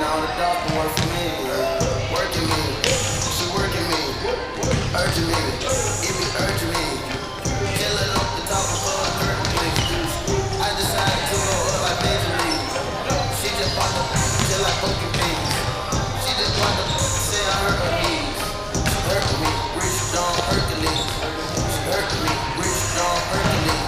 all the doctor work for me. Working me, she working me, urging me, it be urging me. Killing up the top of her curtain, please. I decided to go up like Benjamin. She just bought the till like poking things. She just bought the say I hurt her knees. She hurting me, rich Don Hercules. She hurting me, rich Don Hercules.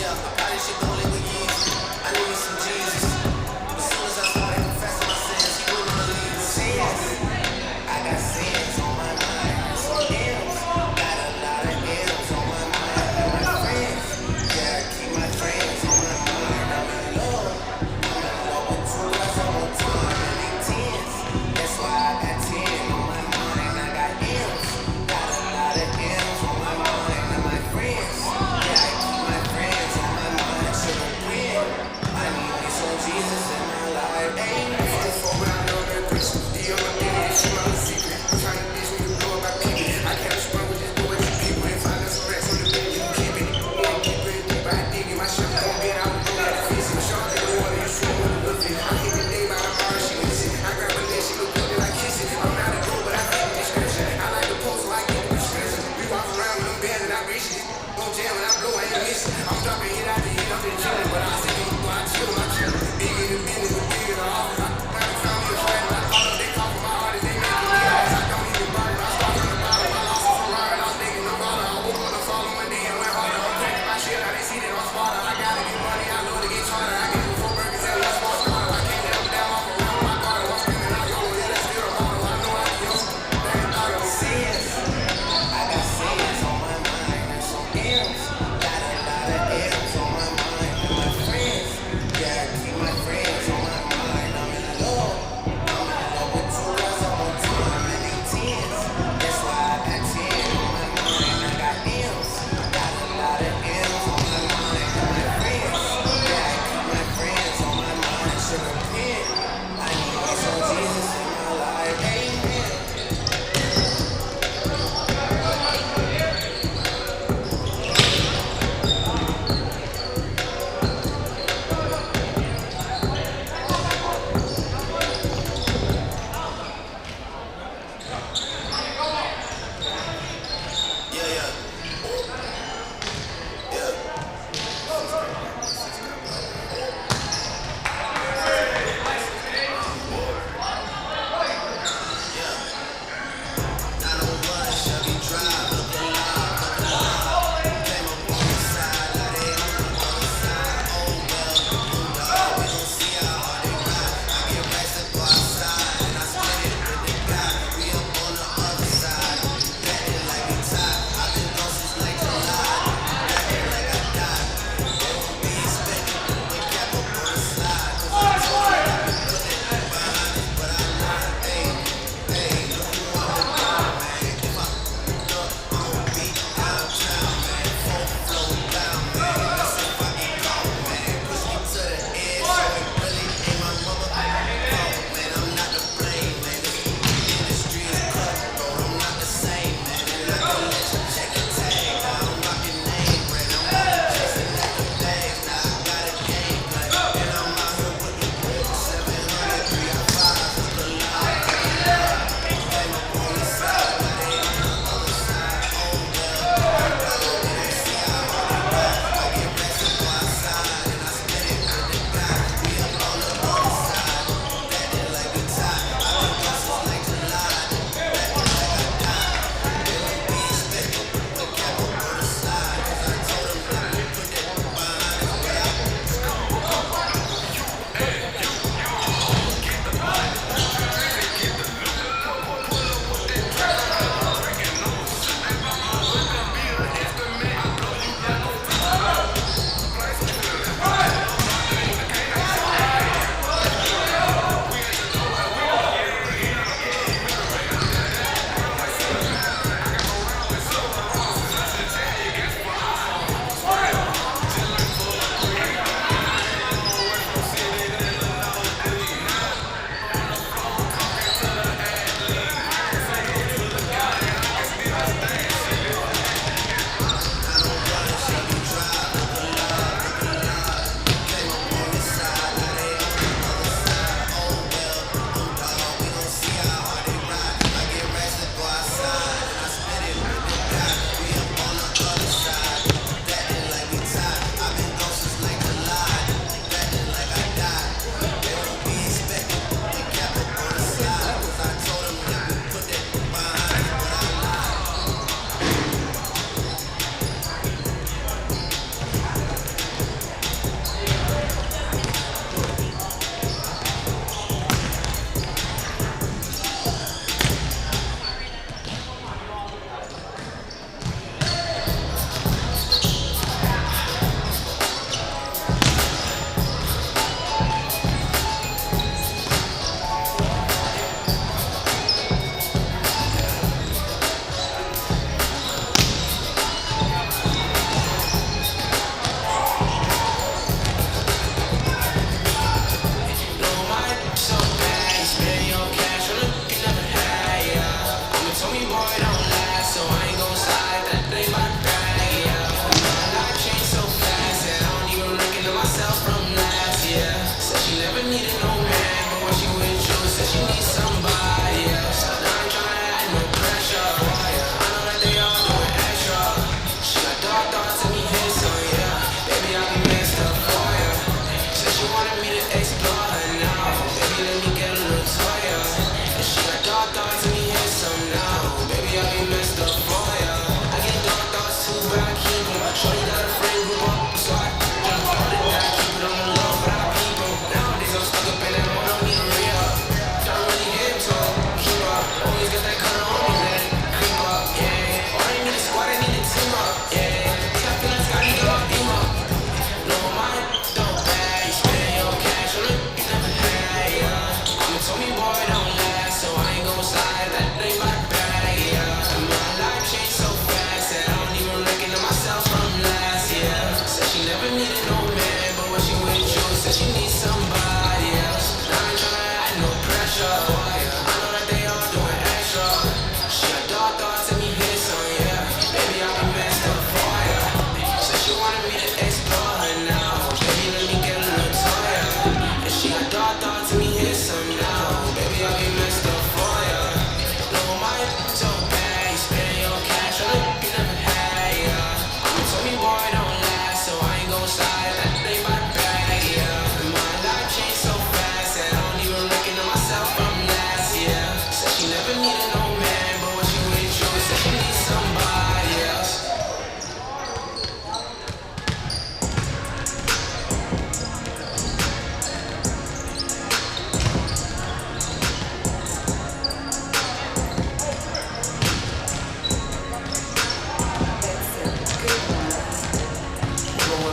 Yeah, I probably should go live with Yeezy.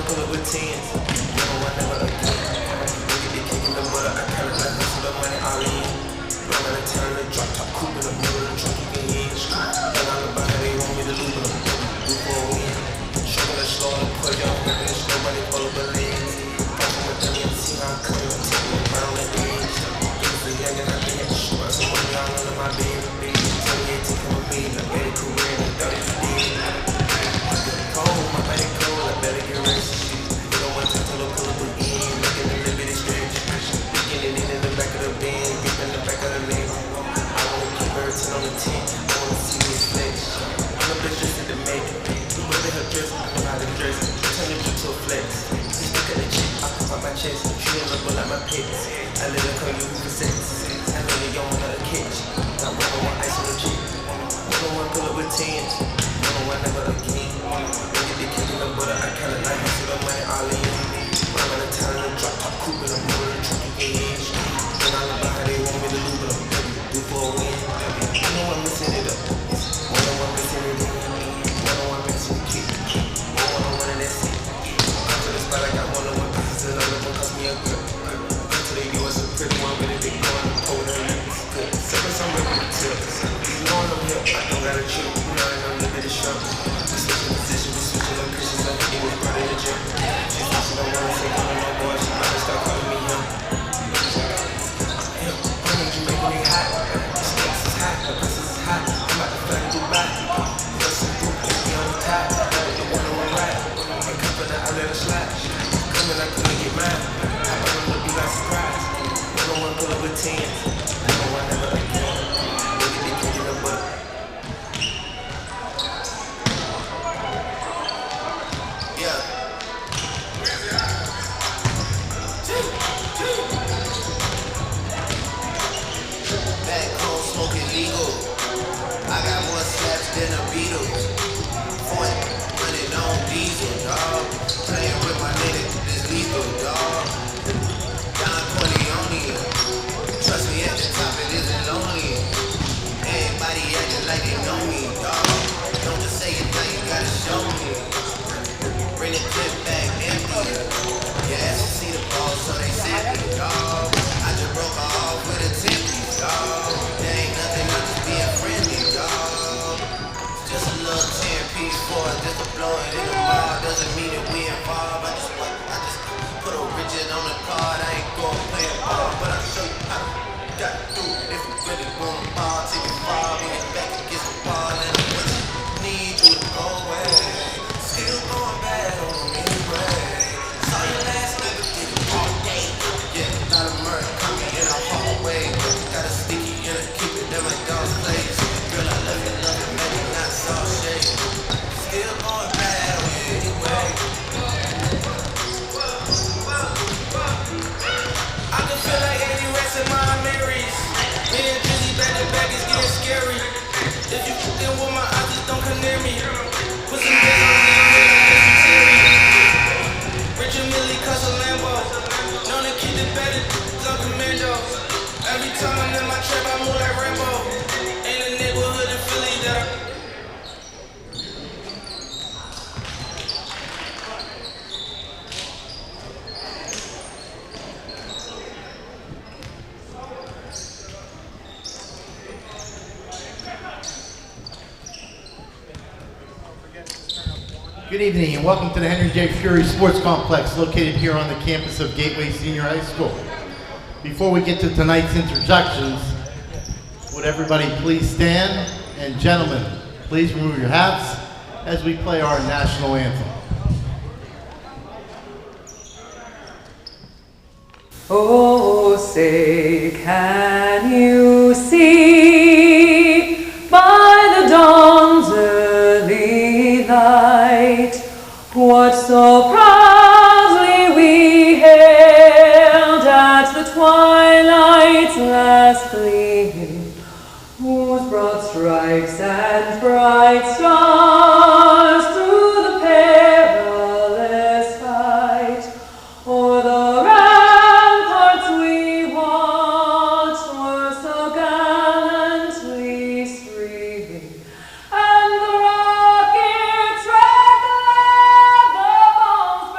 pull up with tens. You know I never again. Nigga, they kicking the butter. I kinda like hustle the money all in. Run out of town, the drop top coupe in the middle of the truck, you can hear it. And all about how they want me to lose, but I'm do for a win. Shuffle it slow and put it on the bench. Nobody pull up a lens. Fucking with them, you see how I'm coming. I'm taking it right on the edge. Niggas are young and I think I can shoot out some money all under my bed. 28 taking with me, I made a career and I thought it was dead. Cold, my body cold, I better get rest. You don't want to pull up again, making a little bit of stretch. Getting it in the back of the bend, gripping the back of the leg. I wanna keep her 10 on the 10, I wanna see me flex. I'm a bitch just in the making. You wear her dress, I know how to dress. Turn it to a flex. Just look at the chick, I pop out my chest. She don't look like my pits. I let her call you for sex. I know you don't want her to catch. I want ice on the cheek. I don't want to pull up with 10s. I don't want never again. Nigga, they kicking the butter. I kinda like hustle the money all in. Run out of town, the drop top coupe in the middle of the truck, you can hear it. And all about how they want me to lose, but I'm do for a win. I know I'm missing it up. I know I'm missing it in. I know I'm missing the kick. I want to win and that's it. Come to the spot, I got one on one pieces and another one cost me a grip. Come to the US, a pretty one, but it big going, cold and it's good. Second, some ready to tips. You know I'm here, I don't got a chip. You know I know a little bit of shrimp. We switching position, we switching locations, like it was brought in the gym. She thinks she don't wanna take on no boy, she might start calling me him. You making me hot. The stakes is hot, the prices is hot. I'm about to fly to Dubai. Plus some group, be on the top. The one-on-one ride. Ain't come for that, I let her slide. Coming, I couldn't get mine. I brought them to be like surprise. One-on-one pull up with 10s. One-on-one never again. Nigga, they kicking the butt. Yeah. Back home smoking legal. I got more slaps than the Beatles. 400 on diesel, dawg. Playing with my nigga, this lethal, dawg. Don Corleone. Trust me, at the top it isn't lonely. Everybody acting like they know me, dawg. Don't just say it now, you gotta show me. Bring the clip back empty. Yeah, ass to see the ball, so they sent me, dawg. I just broke her off with a tippy, dawg. There ain't nothing, I'm just being friendly, dawg. Just a little 10 for it, just to blow it in the bar. Doesn't mean that we involved. I just put a rigid on the card. I ain't going playing ball, but I'll show you how to got to do it. If you really want to ball, take it far, bring it back against the ball, and I just need you to go away. Still going bad on them anyway. Saw your last nigga did it all day. Yeah, not a murder, caught me in a hallway. Got a sticky in it, keep it in my dog's place. Girl, I love it, man, you not soft shade. Still going bad on you anyway. I can feel like 80 rats in my Marys. Me and Drizzy back to back is getting scary. If you fucking with my eyes, just don't come near me. Put some days on me, Rich and Millie cuss a Lambo. Known to keep the better on commando. Every time I'm in my trap, I move like Rambo. Ain't a neighborhood in Philly that I... Good evening and welcome to the Henry J. Fury Sports Complex located here on the campus of Gateway Senior High School. Before we get to tonight's introductions, would everybody please stand? And gentlemen, please remove your hats as we play our national anthem. Oh, say, can you see by the dawn's early light what so proudly we hailed at the twilight's last gleaming, whose broad stripes and bright stars through the perilous fight o'er the ramparts we watched were so gallantly streaming, and the rockets red glare, the bombs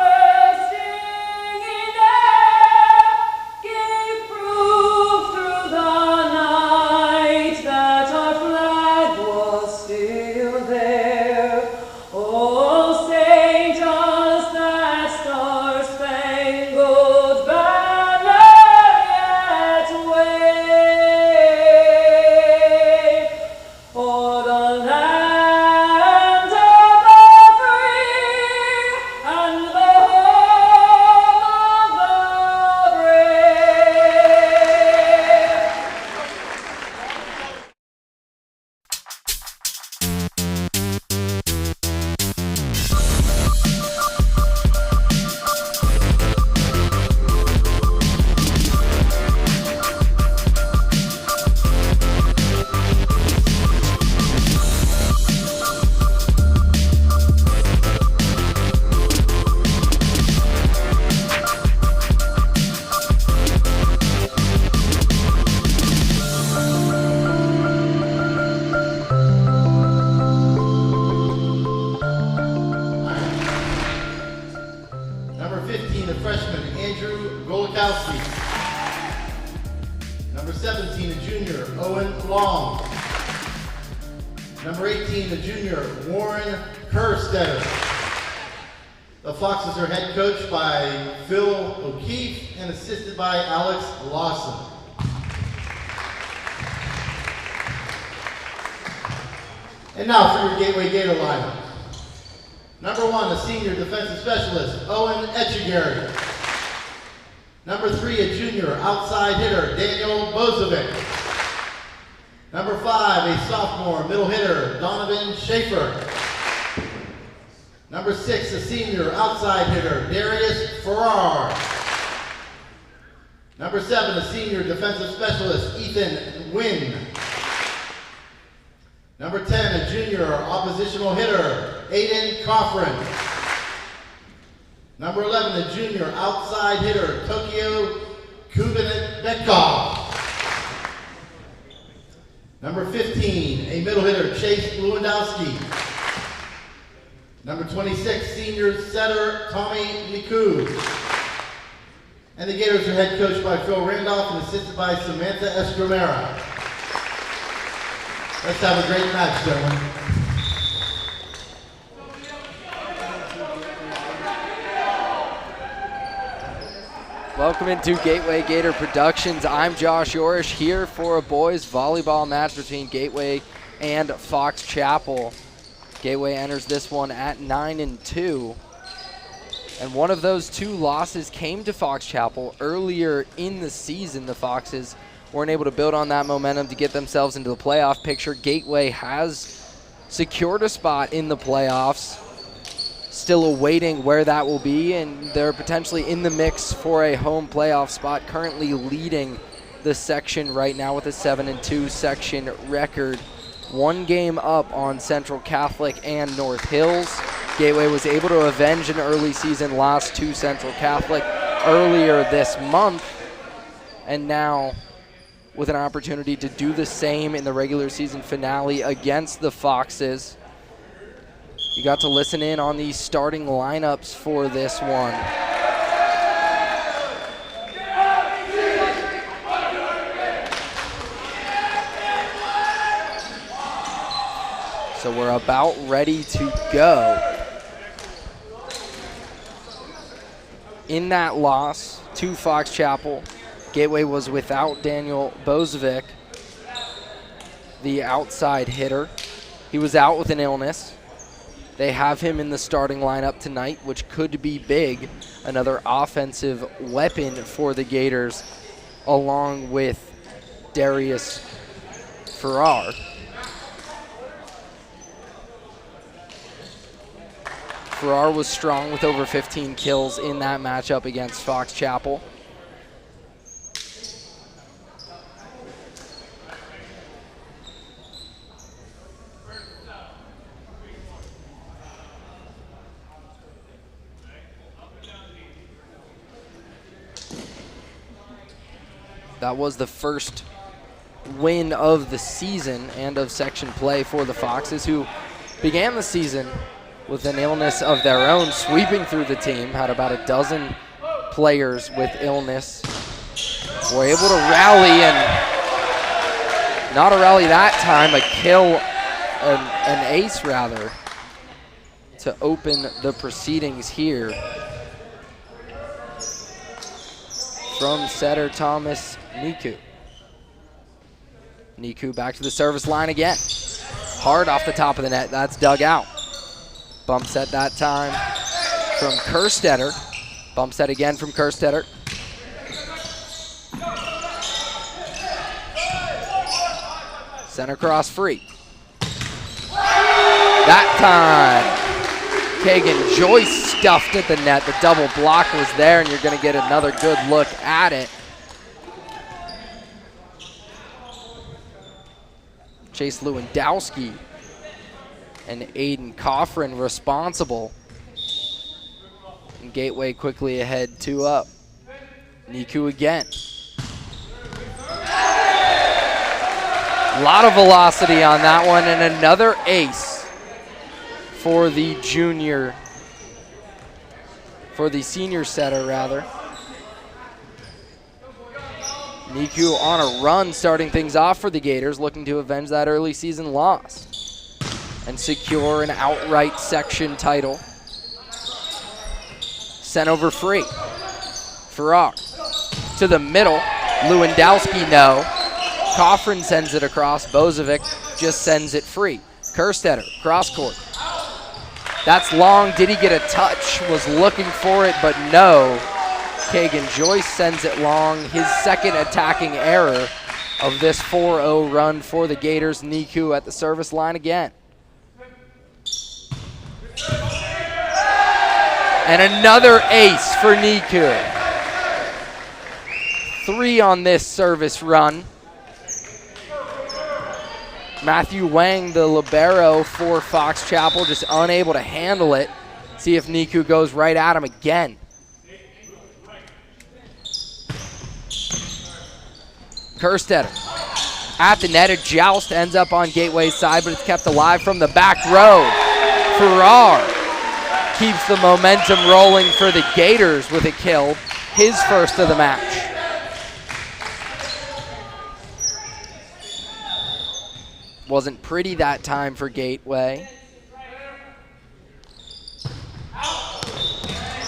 Number 15, the freshman, Andrew Golikowski. Number 17, the junior, Owen Long. Number 18, the junior, Warren Kerstetter. The Foxes are head coached by Phil O'Keefe and assisted by Alex Lawson. And now for your Gateway Gator lineup. Number 1, a senior defensive specialist, Owen Etchegary. Number 3, a junior outside hitter, Daniel Bozovic. Number 5, a sophomore middle hitter, Donovan Schaefer. Number 6, a senior outside hitter, Darius Farrar. Number 7, a senior defensive specialist, Ethan Wynn. Number 10, a junior oppositional hitter, Aiden Coffrin. Number 11, a junior outside hitter, Tokyo Kubanekov. Number 15, a middle hitter, Chase Lewandowski. Number 26, senior setter, Tommy Niku. And the Gators are head coached by Phil Randolph and assisted by Samantha Escamera. Let's have a great match, gentlemen. Welcome into Gateway Gator Productions. I'm Josh Yorish here for a boys volleyball match between Gateway and Fox Chapel. Gateway enters this one at 9-2. And one of those two losses came to Fox Chapel earlier in the season. The Foxes weren't able to build on that momentum to get themselves into the playoff picture. Gateway has secured a spot in the playoffs, still awaiting where that will be, and they're potentially in the mix for a home playoff spot, currently leading the section right now with a 7-2 section record. One game up on Central Catholic and North Hills. Gateway was able to avenge an early season loss to Central Catholic earlier this month, and now with an opportunity to do the same in the regular season finale against the Foxes. You got to listen in on the starting lineups for this one. So we're about ready to go. In that loss to Fox Chapel, Gateway was without Daniel Bozovic, the outside hitter. He was out with an illness. They have him in the starting lineup tonight, which could be big. Another offensive weapon for the Gators, along with Darius Farrar. Farrar was strong with over 15 kills in that matchup against Fox Chapel. That was the first win of the season and of section play for the Foxes, who began the season with an illness of their own, sweeping through the team, had about a dozen players with illness. Were able to rally, and not a rally that time, a kill, an ace rather, to open the proceedings here. From setter Thomas Niku. Niku back to the service line again. Hard off the top of the net, that's dug out. Bump set that time from Kerstetter. Bump set again from Kerstetter. Center cross free. That time, Kagan Joyce stuffed at the net. The double block was there, and you're going to get another good look at it. Chase Lewandowski and Aiden Coffrin responsible. And Gateway quickly ahead 2 up. Niku again. A lot of velocity on that one, and another ace for the junior for the senior setter, rather. Niku on a run, starting things off for the Gators, looking to avenge that early season loss and secure an outright section title. Sent over free. Farrar to the middle. Lewandowski, no. Coffrin sends it across. Bozovic just sends it free. Kerstetter, cross court. That's long. Did he get a touch? Was looking for it, but no. Kagan Joyce sends it long. His second attacking error of this 4-0 run for the Gators. Niku at the service line again. And another ace for Niku. 3 on this service run. Matthew Wang, the libero for Fox Chapel, just unable to handle it. See if Niku goes right at him again. Kerstetter at the net. A joust ends up on Gateway's side, but it's kept alive from the back row. Farrar keeps the momentum rolling for the Gators with a kill, his first of the match. Wasn't pretty that time for Gateway.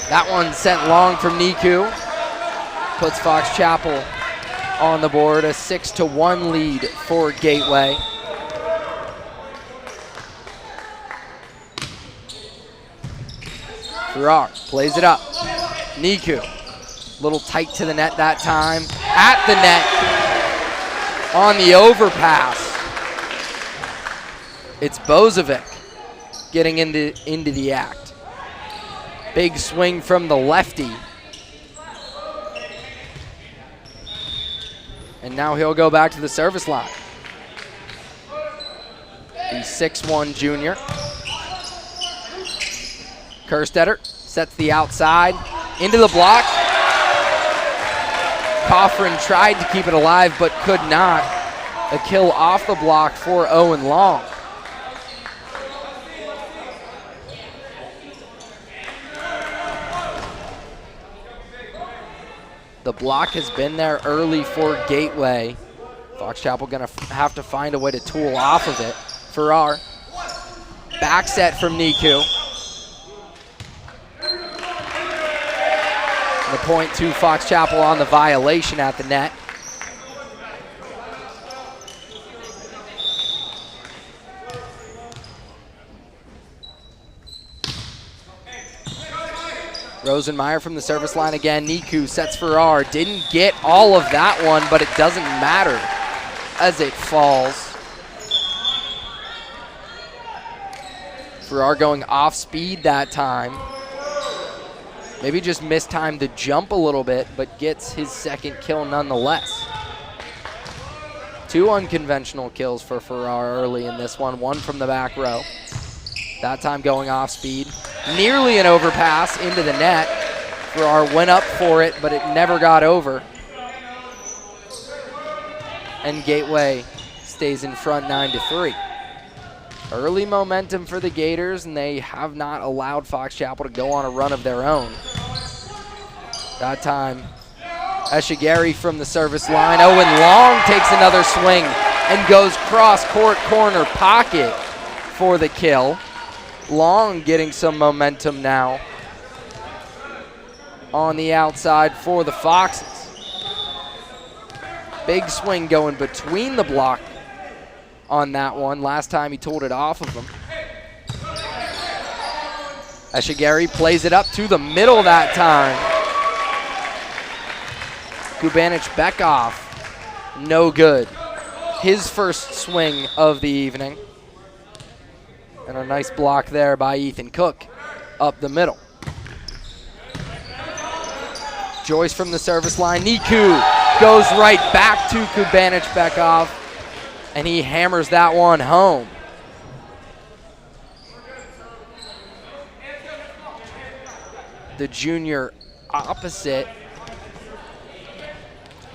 That one sent long from Niku. Puts Fox Chapel on the board, a 6-1 lead for Gateway. Farrar plays it up. Niku, little tight to the net that time. At the net, on the overpass. It's Bozovic getting into the act. Big swing from the lefty. And now he'll go back to the service line. The 6'1" junior. Kerstetter sets the outside, into the block. Coffrin tried to keep it alive but could not. A kill off the block for Owen Long. The block has been there early for Gateway. Fox Chapel gonna have to find a way to tool off of it. Farrar, back set from Niku. The point to Fox Chapel on the violation at the net. Rosenmeyer from the service line again. Niku sets Farrar. Didn't get all of that one, but it doesn't matter as it falls. Farrar going off speed that time. Maybe just mistimed the jump a little bit, but gets his second kill nonetheless. 2 unconventional kills for Farrar early in this one. 1 from the back row. That time going off speed. Nearly an overpass into the net. Farrar went up for it, but it never got over. And Gateway stays in front 9-3. Early momentum for the Gators, and they have not allowed Fox Chapel to go on a run of their own. That time, Eshigari from the service line. Owen Long takes another swing and goes cross-court corner pocket for the kill. Long getting some momentum now on the outside for the Foxes. Big swing going between the block on that one. Last time he tooled it off of him. Eshigari plays it up to the middle that time. Kubanich-Bekoff, no good. His first swing of the evening. And a nice block there by Ethan Cook up the middle. Joyce from the service line. Niku goes right back to Kubanich-Bekoff, and he hammers that one home. The junior opposite,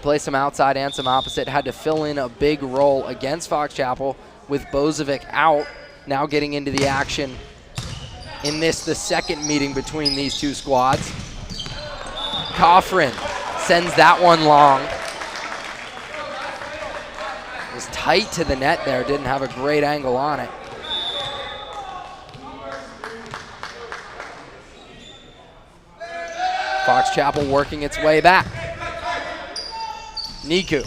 play some outside and some opposite, had to fill in a big role against Fox Chapel with Bozovic out. Now getting into the action in the second meeting between these two squads. Coffrin sends that one long. Was tight to the net there, didn't have a great angle on it. Fox Chapel working its way back. Niku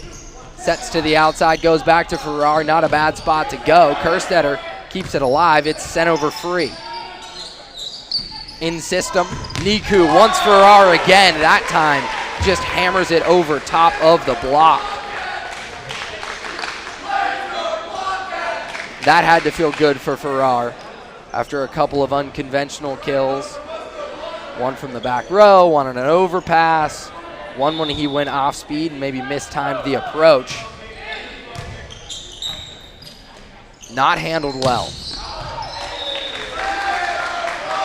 sets to the outside, goes back to Farrar, not a bad spot to go. Kerstetter keeps it alive, it's sent over free. In system, Niku wants Farrar again, that time just hammers it over top of the block. That had to feel good for Farrar after a couple of unconventional kills. One from the back row, one on an overpass, one when he went off speed and maybe mistimed the approach. Not handled well.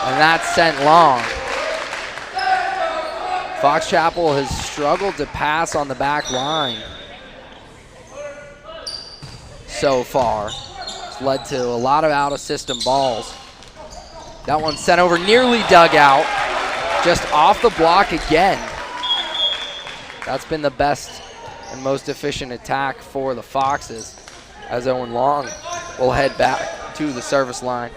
And that's sent long. Fox Chapel has struggled to pass on the back line so far. It's led to a lot of out-of-system balls. That one sent over, nearly dug out. Just off the block again. That's been the best and most efficient attack for the Foxes, as Owen Long will head back to the service line.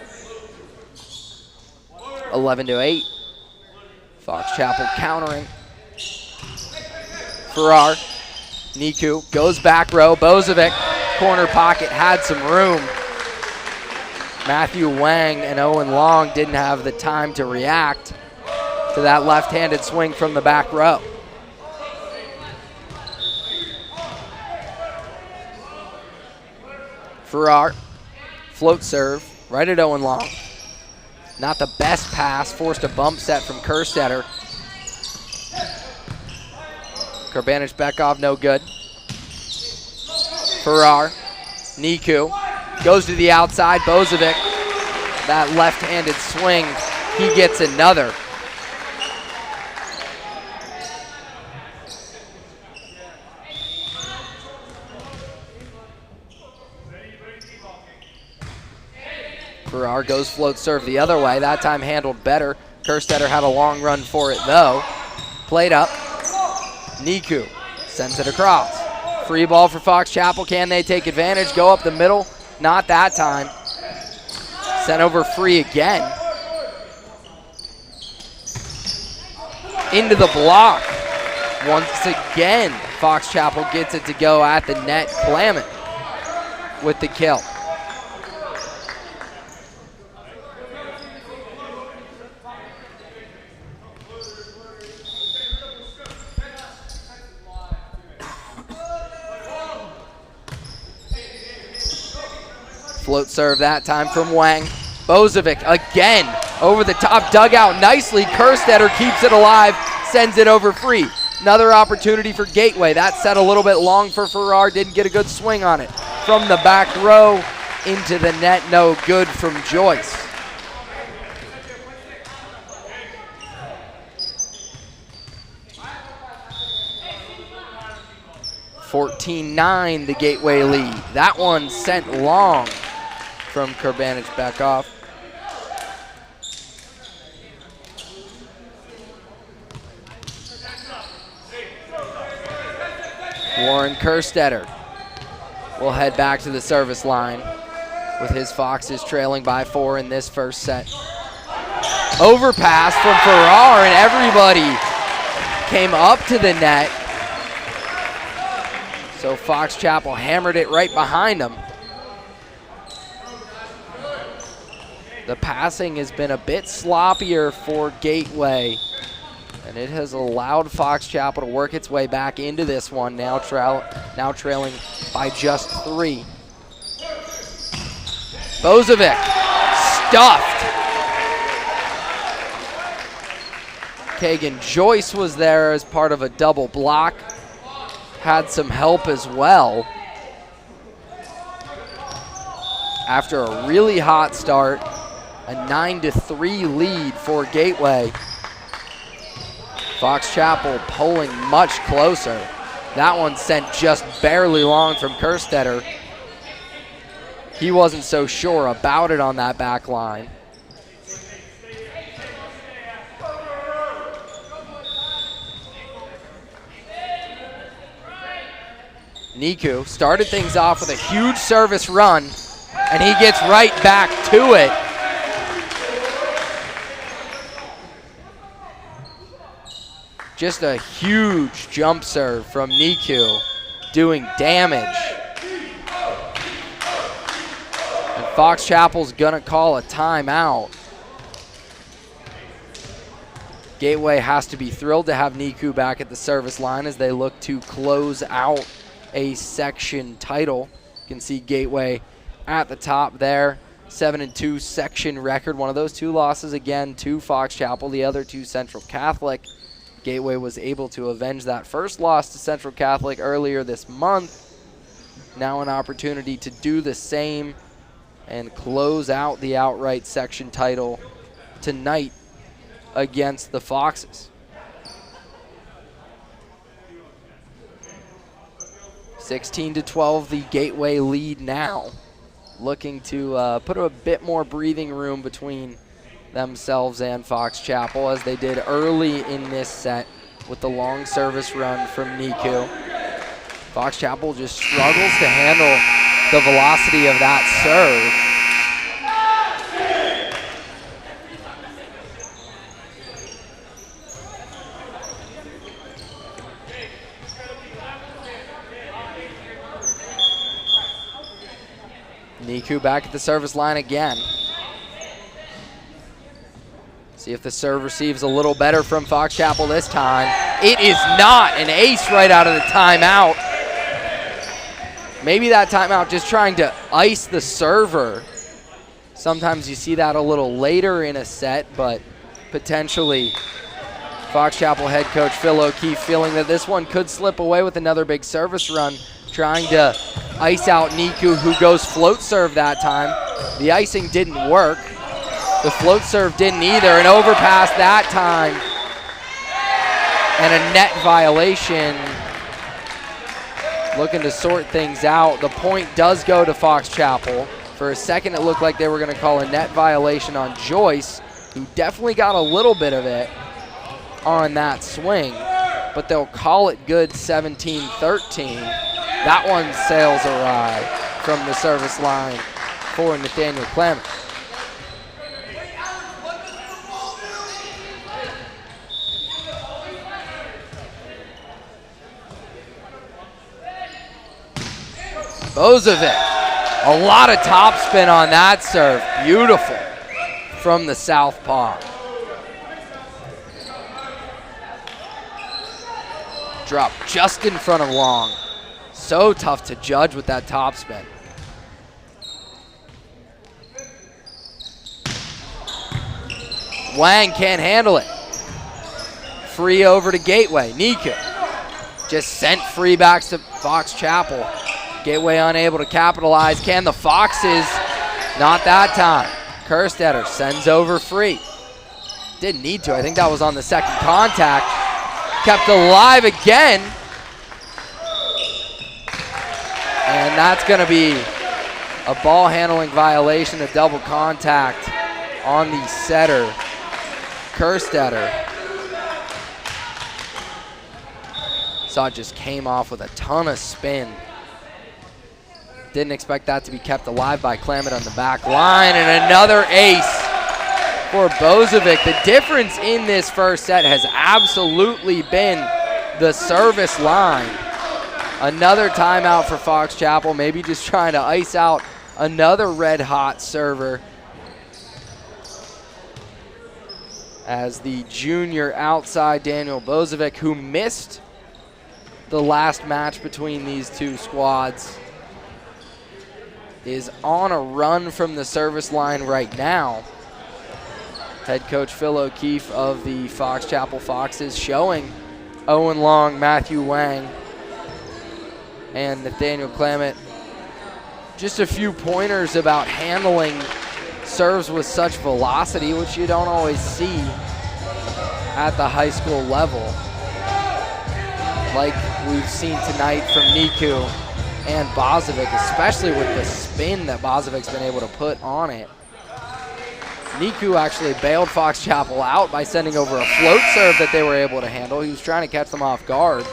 11-8. Fox Chapel countering. Farrar. Niku goes back row. Bozovic, corner pocket, had some room. Matthew Wang and Owen Long didn't have the time to react to that left-handed swing from the back row. Farrar, float serve, right at Owen Long. Not the best pass, forced a bump set from Kerstetter. Karbanich-Bekov, no good. Farrar, Niku, goes to the outside, Bozovic. That left-handed swing, he gets another. Farrar goes float serve the other way, that time handled better. Kerstetter had a long run for it though. Played up. Niku sends it across. Free ball for Fox Chapel, can they take advantage? Go up the middle, not that time. Sent over free again. Into the block. Once again, Fox Chapel gets it to go at the net. Clement with the kill. Float serve that time from Wang. Bozovic again over the top, dugout nicely. Kerstetter keeps it alive, sends it over free. Another opportunity for Gateway. That set a little bit long for Farrar, didn't get a good swing on it. From the back row into the net, no good from Joyce. (14-9) the Gateway lead. That one sent long from Karbanich-Bekov. Warren Kerstetter will head back to the service line with his Foxes trailing by 4 in this first set. Overpass from Farrar and everybody came up to the net. So Fox Chapel hammered it right behind them. The passing has been a bit sloppier for Gateway, and it has allowed Fox Chapel to work its way back into this one, now trailing by just 3. Bozovic, stuffed. Kagan Joyce was there as part of a double block. Had some help as well. After a really hot start, a 9-3 lead for Gateway. Fox Chapel pulling much closer. That one sent just barely long from Kerstetter. He wasn't so sure about it on that back line. Niku started things off with a huge service run, and he gets right back to it. Just a huge jump serve from Niku, doing damage. And Fox Chapel's gonna call a timeout. Gateway has to be thrilled to have Niku back at the service line as they look to close out a section title. You can see Gateway at the top there. 7-2 section record. One of those two losses again to Fox Chapel, the other to Central Catholic. Gateway was able to avenge that first loss to Central Catholic earlier this month. Now an opportunity to do the same and close out the outright section title tonight against the Foxes. 16-12, the Gateway lead now. Looking to put a bit more breathing room between themselves and Fox Chapel as they did early in this set with the long service run from Niku. Fox Chapel just struggles to handle the velocity of that serve. Niku back at the service line again. See if the serve receives a little better from Fox Chapel this time. It is not. An ace right out of the timeout. Maybe that timeout just trying to ice the server. Sometimes you see that a little later in a set, but potentially Fox Chapel head coach Phil O'Keefe feeling that this one could slip away with another big service run, trying to ice out Niku, who goes float serve that time. The icing didn't work. The float serve didn't either. An overpass that time. And a net violation. Looking to sort things out. The point does go to Fox Chapel. For a second, it looked like they were going to call a net violation on Joyce, who definitely got a little bit of it on that swing. But they'll call it good 17-13. That one sails awry from the service line for Nathaniel Clement. Bozovic, a lot of topspin on that serve. Beautiful from the southpaw. Drop just in front of long. So tough to judge with that topspin. Wang can't handle it. Free over to Gateway. Niku just sent free back to Fox Chapel. Gateway unable to capitalize. Can the Foxes? Not that time. Kerstetter sends over free. Didn't need to. I think that was on the second contact. Kept alive again. And that's going to be a ball handling violation, a double contact on the setter, Kerstetter. Saw it just came off with a ton of spin. Didn't expect that to be kept alive by Clement on the back line. And another ace for Bozovic. The difference in this first set has absolutely been the service line. Another timeout for Fox Chapel, maybe just trying to ice out another red-hot server as the junior outside Daniel Bozovic, who missed the last match between these two squads, is on a run from the service line right now. Head coach Phil O'Keefe of the Fox Chapel Foxes showing Owen Long, Matthew Wang, and Nathaniel Clement just a few pointers about handling serves with such velocity, which you don't always see at the high school level, like we've seen tonight from Niku and Bozovic, especially with the spin that Bozovic's been able to put on it. Niku actually bailed Fox Chapel out by sending over a float serve that they were able to handle. He was trying to catch them off guard.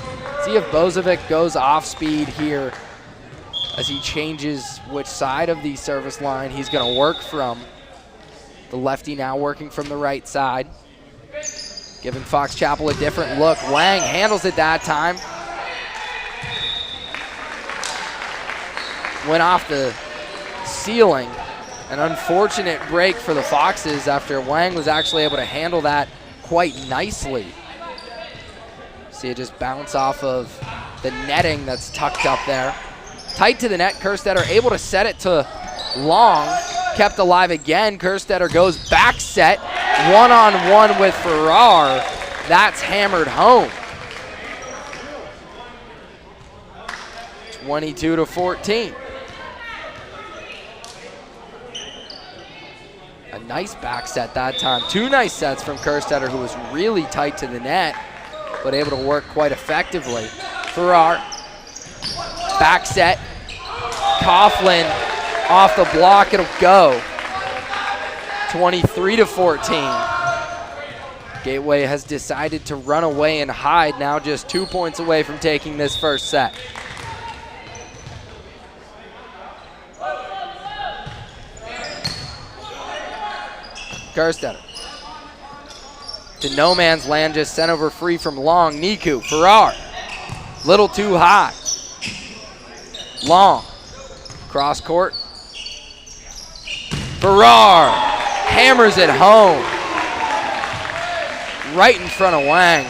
See if Bozovic goes off speed here as he changes which side of the service line he's going to work from. The lefty now working from the right side, giving Fox Chapel a different look. Wang handles it that time. Went off the ceiling. An unfortunate break for the Foxes after Wang was actually able to handle that quite nicely. See it just bounce off of the netting that's tucked up there. Tight to the net, Kerstetter able to set it to Long. Kept alive again. Kerstetter goes back set. One-on-one with Farrar. That's hammered home. 22-14. A nice back set that time. Two nice sets from Kerstetter, who was really tight to the net, but able to work quite effectively. Farrar, back set. Coughlin off the block, it'll go. 23-14. Gateway has decided to run away and hide, now just 2 points away from taking this first set. Kerstetter to no man's land, just sent over free from Long. Niku, Farrar, little too high. Long, cross court. Farrar hammers it home. Right in front of Wang.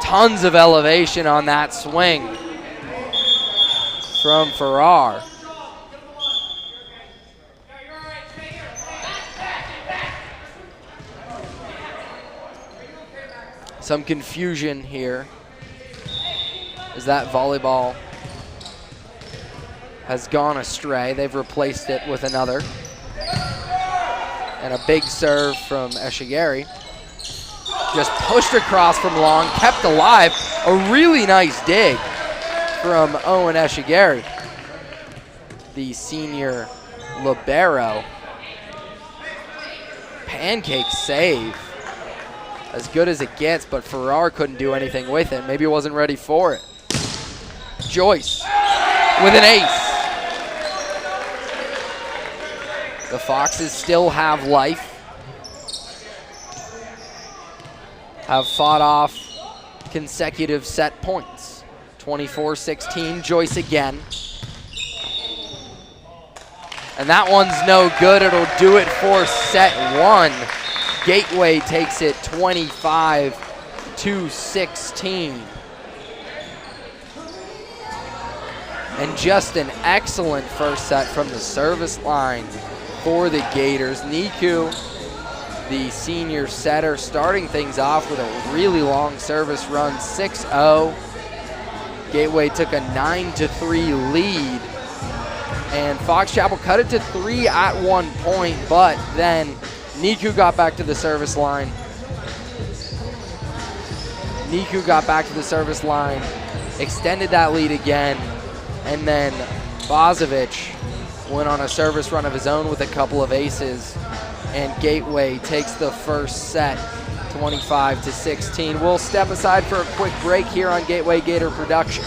Tons of elevation on that swing from Farrar. Some confusion here as that volleyball has gone astray. They've replaced it with another. And a big serve from Eshigari. Just pushed across from Long, kept alive. A really nice dig from Owen Eshigari, the senior libero. Pancake save. As good as it gets, but Farrar couldn't do anything with it. Maybe he wasn't ready for it. Joyce with an ace. The Foxes still have life. Have fought off consecutive set points. 24-16, Joyce again. And that one's no good. It'll do it for set one. Gateway takes it 25-16. And just an excellent first set from the service line for the Gators. Niku, the senior setter, starting things off with a really long service run, 6-0. Gateway took a 9-3 lead. And Fox Chapel cut it to 3 at one point, but then Niku got back to the service line. Extended that lead again, and then Bozovic went on a service run of his own with a couple of aces, and Gateway takes the first set 25-16. We'll step aside for a quick break here on Gateway Gator Productions.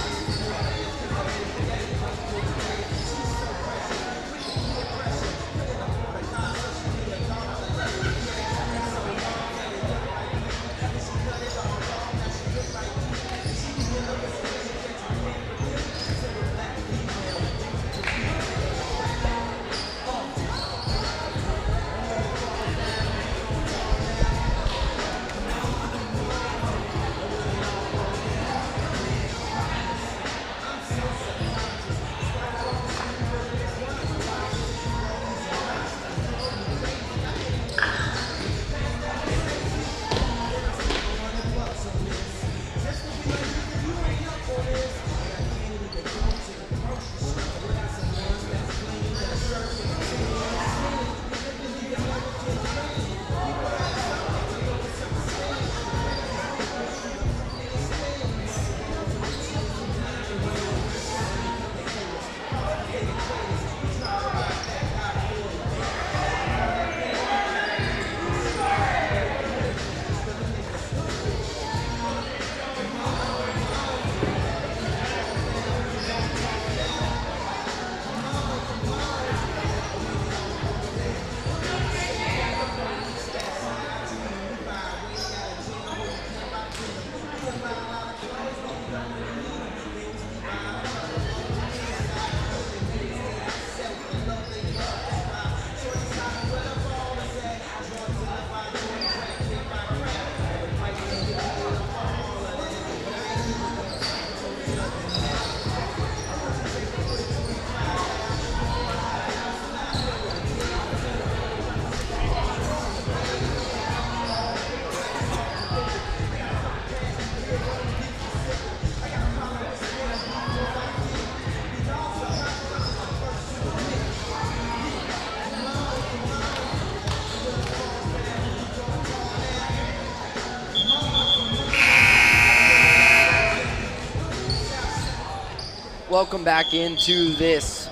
Welcome back into this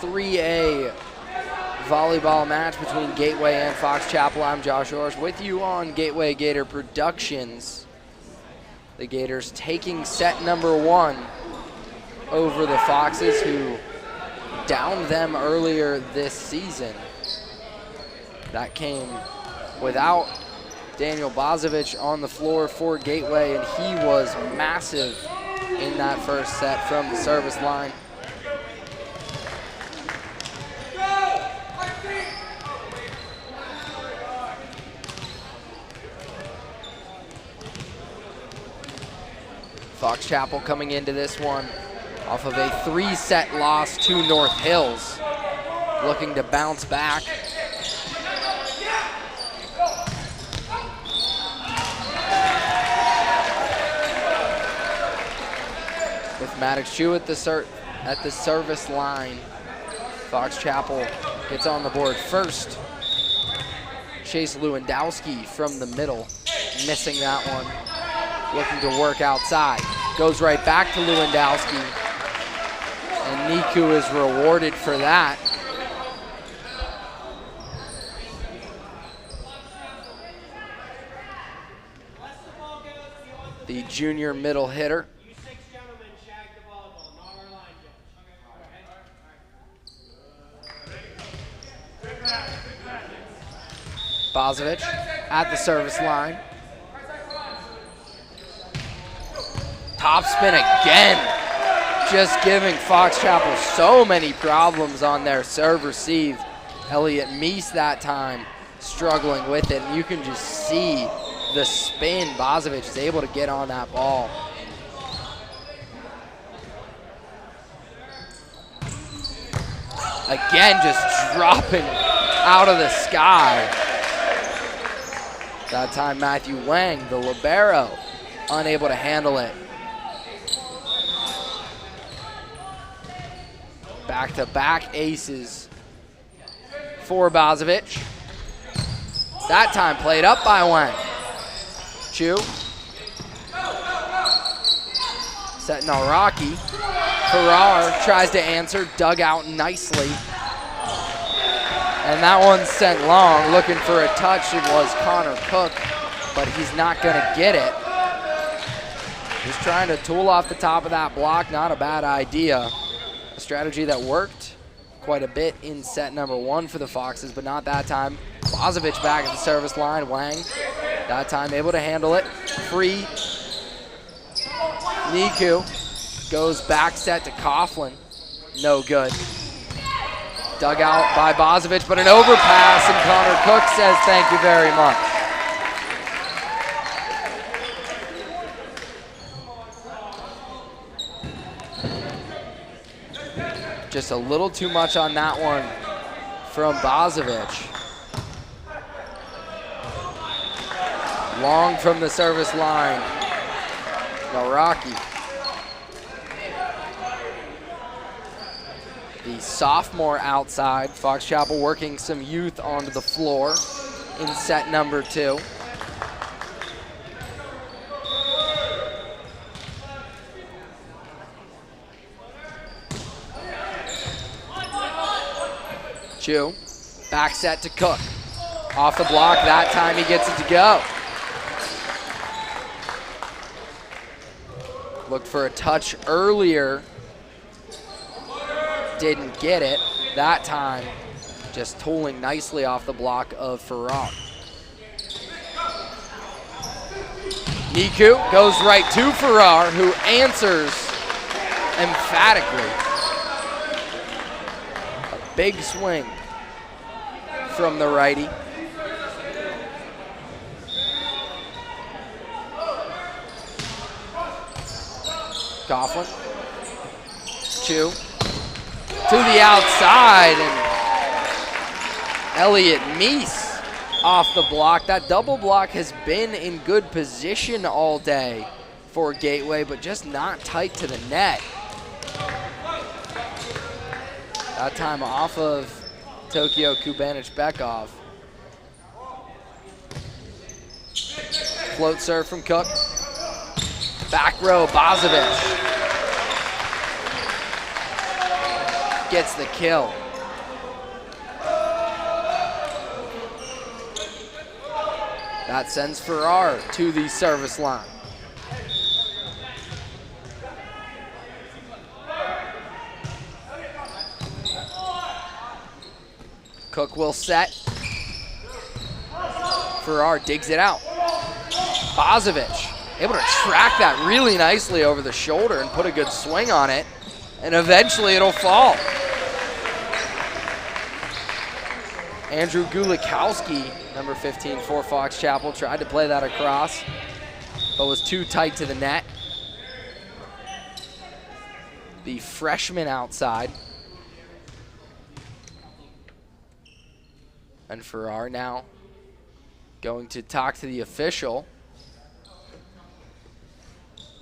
3A volleyball match between Gateway and Fox Chapel. I'm Josh Orsh with you on Gateway Gator Productions. The Gators taking set number 1 over the Foxes, who downed them earlier this season. That came without Daniel Bozovic on the floor for Gateway, and he was massive in that first set from the service line. Fox Chapel coming into this one off of a 3-set loss to North Hills, looking to bounce back. With Maddox Chu at the service line, Fox Chapel gets on the board first. Chase Lewandowski from the middle, missing that one. Looking to work outside. Goes right back to Lewandowski. And Niku is rewarded for that. The junior middle hitter. Bozovic at the service line. Top spin again. Just giving Fox Chapel so many problems on their serve receive. Elliot Meese that time struggling with it. And you can just see the spin. Bozovic is able to get on that ball. Again, just dropping out of the sky. That time Matthew Wang, the libero, unable to handle it. Back-to-back aces for Bozovic. That time played up by Wang. Chu. Setting on Rocky. Farrar tries to answer, dug out nicely. And that one's sent long, looking for a touch. It was Connor Cook, but he's not gonna get it. Just trying to tool off the top of that block, not a bad idea. A strategy that worked quite a bit in set number 1 for the Foxes, but not that time. Bozovic back at the service line. Wang, that time able to handle it. Free. Niku goes back set to Coughlin. No good. Dug out by Bozovic, but an overpass, and Connor Cook says thank you very much. Just a little too much on that one from Bozovic. Long from the service line. Naraki. The sophomore outside. Fox Chapel working some youth onto the floor in set number 2. Chu, back set to Cook. Off the block, that time he gets it to go. Looked for a touch earlier. Didn't get it. That time, just tooling nicely off the block of Farrar. Niku goes right to Farrar, who answers emphatically. A big swing from the righty. Coughlin. Chu. To the outside, and Elliot Meese off the block. That double block has been in good position all day for Gateway, but just not tight to the net. That time off of Tokyo Kubanich-Bekov. Float serve from Cook. Back row, Bozovic. gets the kill. That sends Farrar to the service line. Cook will set. Farrar digs it out. Bozovic able to track that really nicely over the shoulder and put a good swing on it. And eventually it'll fall. Andrew Gulikowski, number 15 for Fox Chapel, tried to play that across, but was too tight to the net. The freshman outside. And Farrar now going to talk to the official.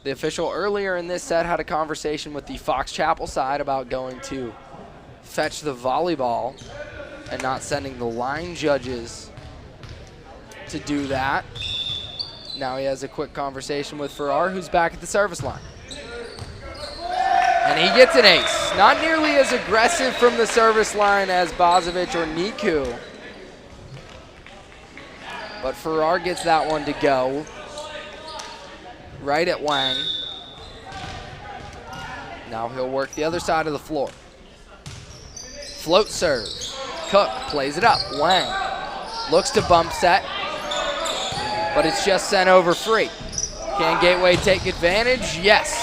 The official earlier in this set had a conversation with the Fox Chapel side about going to fetch the volleyball and not sending the line judges to do that. Now he has a quick conversation with Farrar, who's back at the service line. And he gets an ace. Not nearly as aggressive from the service line as Bozovic or Niku. But Farrar gets that one to go. Right at Wang. Now he'll work the other side of the floor. Float serve. Cook plays it up. Wang looks to bump set, but it's just sent over free. Can Gateway take advantage? Yes.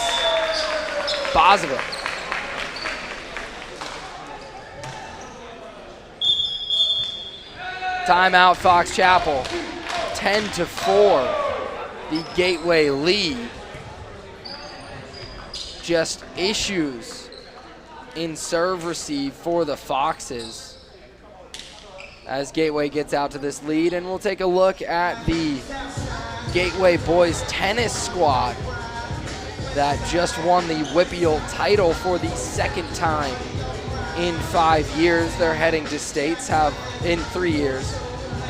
Bozovic. Timeout, Fox Chapel. 10-4. The Gateway lead. Just issues in serve receive for the Foxes as Gateway gets out to this lead. And we'll take a look at the Gateway boys tennis squad that just won the WPIAL title for the second time in 5 years. They're heading to states, have in 3 years.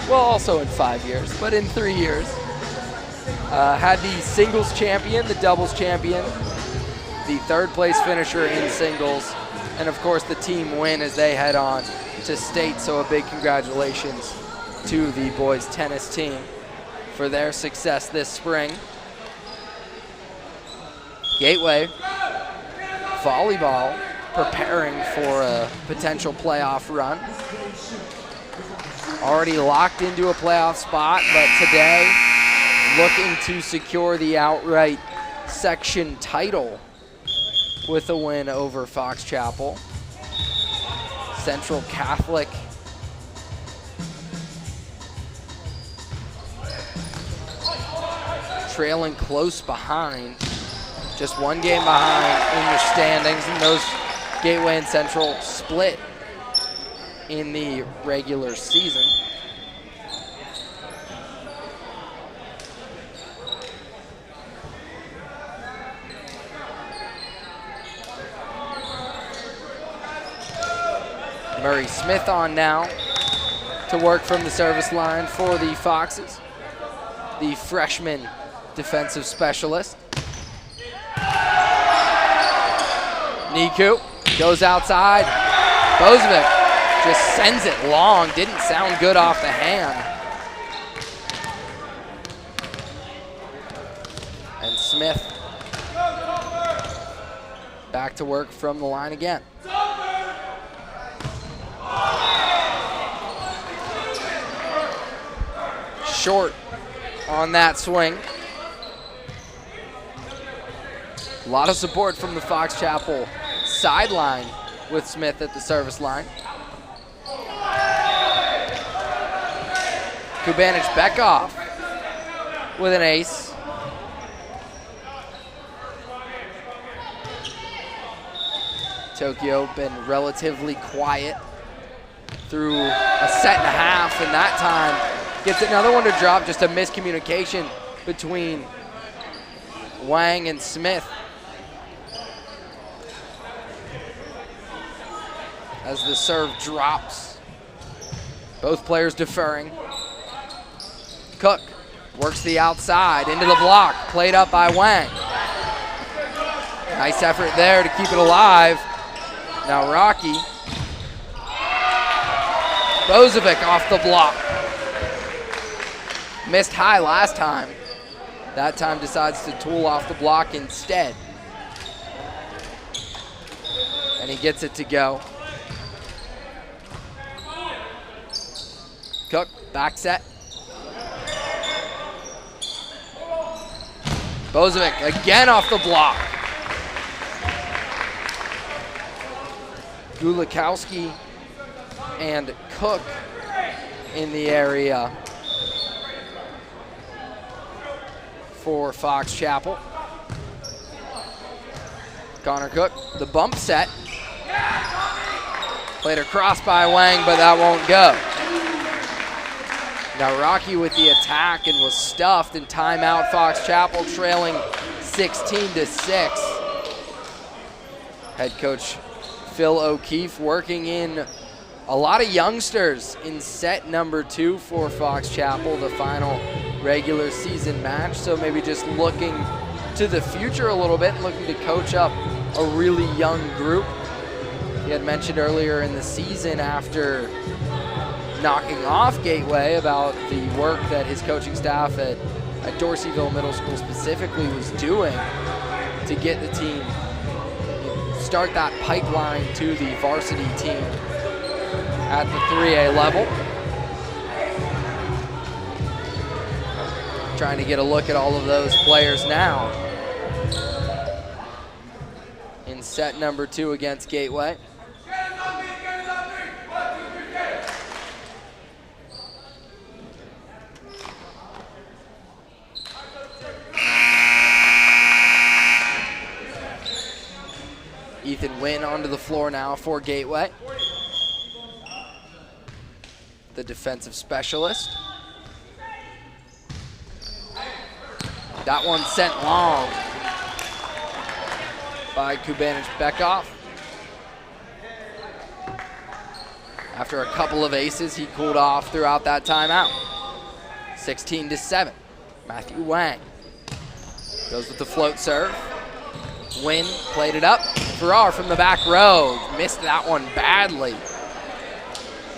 Well, also in 5 years, but in 3 years. Had the singles champion, the doubles champion, the third place finisher in singles, and of course the team win as they head on to state. So a big congratulations to the boys tennis team for their success this spring. Gateway volleyball preparing for a potential playoff run. Already locked into a playoff spot, but today looking to secure the outright section title with a win over Fox Chapel. Central Catholic trailing close behind, just one game behind in the standings, and those Gateway and Central split in the regular season. Murray Smith on now to work from the service line for the Foxes. The freshman defensive specialist. Niku goes outside. Bozovic just sends it long. Didn't sound good off the hand. And Smith back to work from the line again. Short on that swing. A lot of support from the Fox Chapel sideline with Smith at the service line. Kubanich Bekoff with an ace. Tokyo been relatively quiet through a set and a half, and that time gets another one to drop. Just a miscommunication between Wang and Smith as the serve drops. Both players deferring. Cook works the outside into the block, played up by Wang. Nice effort there to keep it alive. Now Rocky. Bozovic off the block. Missed high last time. That time decides to tool off the block instead. And he gets it to go. Cook, back set. Bozovic again off the block. Gulikowski and Cook in the area for Fox Chapel. Connor Cook, the bump set. Played across by Wang, but that won't go. Now Rocky with the attack and was stuffed, and timeout Fox Chapel trailing 16-6. Head coach Phil O'Keefe working in a lot of youngsters in set number 2 for Fox Chapel, the final regular season match. So maybe just looking to the future a little bit, looking to coach up a really young group. He had mentioned earlier in the season, after knocking off Gateway, about the work that his coaching staff at Dorseyville Middle School specifically was doing to get the team, start that pipeline to the varsity team at the 3A level. Trying to get a look at all of those players now in set number 2 against Gateway. Ethan Wynn onto the floor now for Gateway, the defensive specialist. That one sent long by Kubanich Bekoff. After a couple of aces, he cooled off throughout that timeout. 16-7. Matthew Wang goes with the float serve. Wynn played it up. Farrar from the back row missed that one badly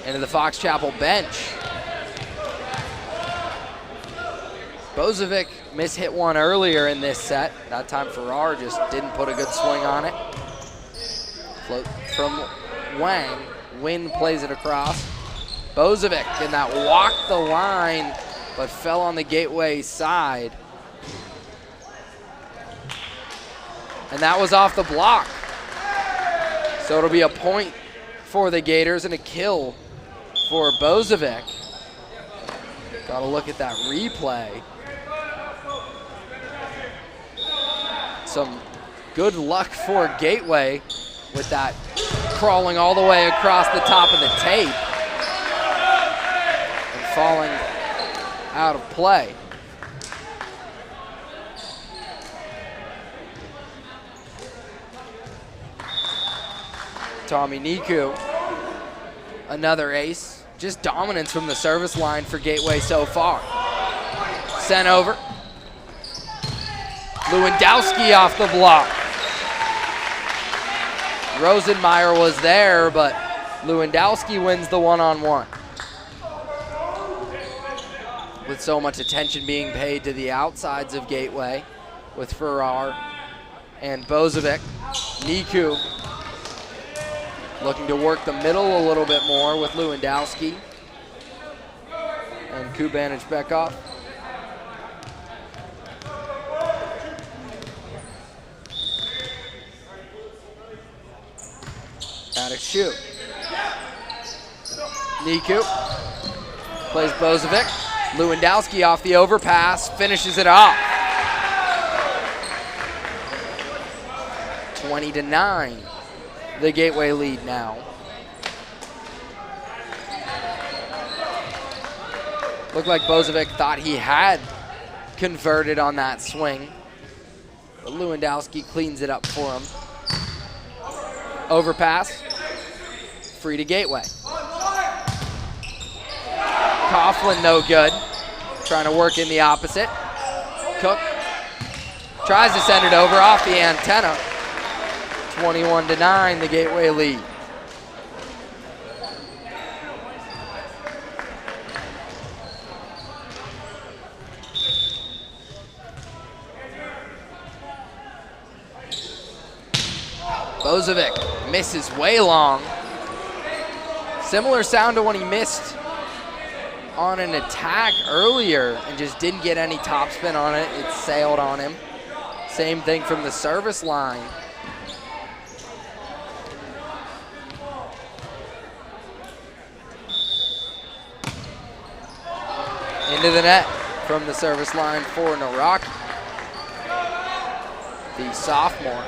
into the Fox Chapel bench. Bozovic mishit one earlier in this set. That time Farrar just didn't put a good swing on it. Float from Wang. Wynn plays it across. Bozovic, and that walked the line, but fell on the Gateway side. And that was off the block. So it'll be a point for the Gators and a kill for Bozovic. Got to look at that replay. Some good luck for Gateway with that crawling all the way across the top of the tape and falling out of play. Tommy Niku, another ace. Just dominance from the service line for Gateway so far. Sent over. Lewandowski off the block. Rosenmeyer was there, but Lewandowski wins the one-on-one. With so much attention being paid to the outsides of Gateway with Farrar and Bozovic. Niku looking to work the middle a little bit more with Lewandowski and Kubanich Bekoff. Attic shoot. Niku plays Bozovic. Lewandowski off the overpass, finishes it off. 20-9. The Gateway lead now. Looked like Bozovic thought he had converted on that swing, but Lewandowski cleans it up for him. Overpass, free to Gateway. Coughlin no good, trying to work in the opposite. Cook tries to send it over off the antenna. 21-9, the Gateway lead. Bozovic misses way long. Similar sound to when he missed on an attack earlier and just didn't get any topspin on it. It sailed on him. Same thing from the service line. Into the net from the service line for Naraki, the sophomore.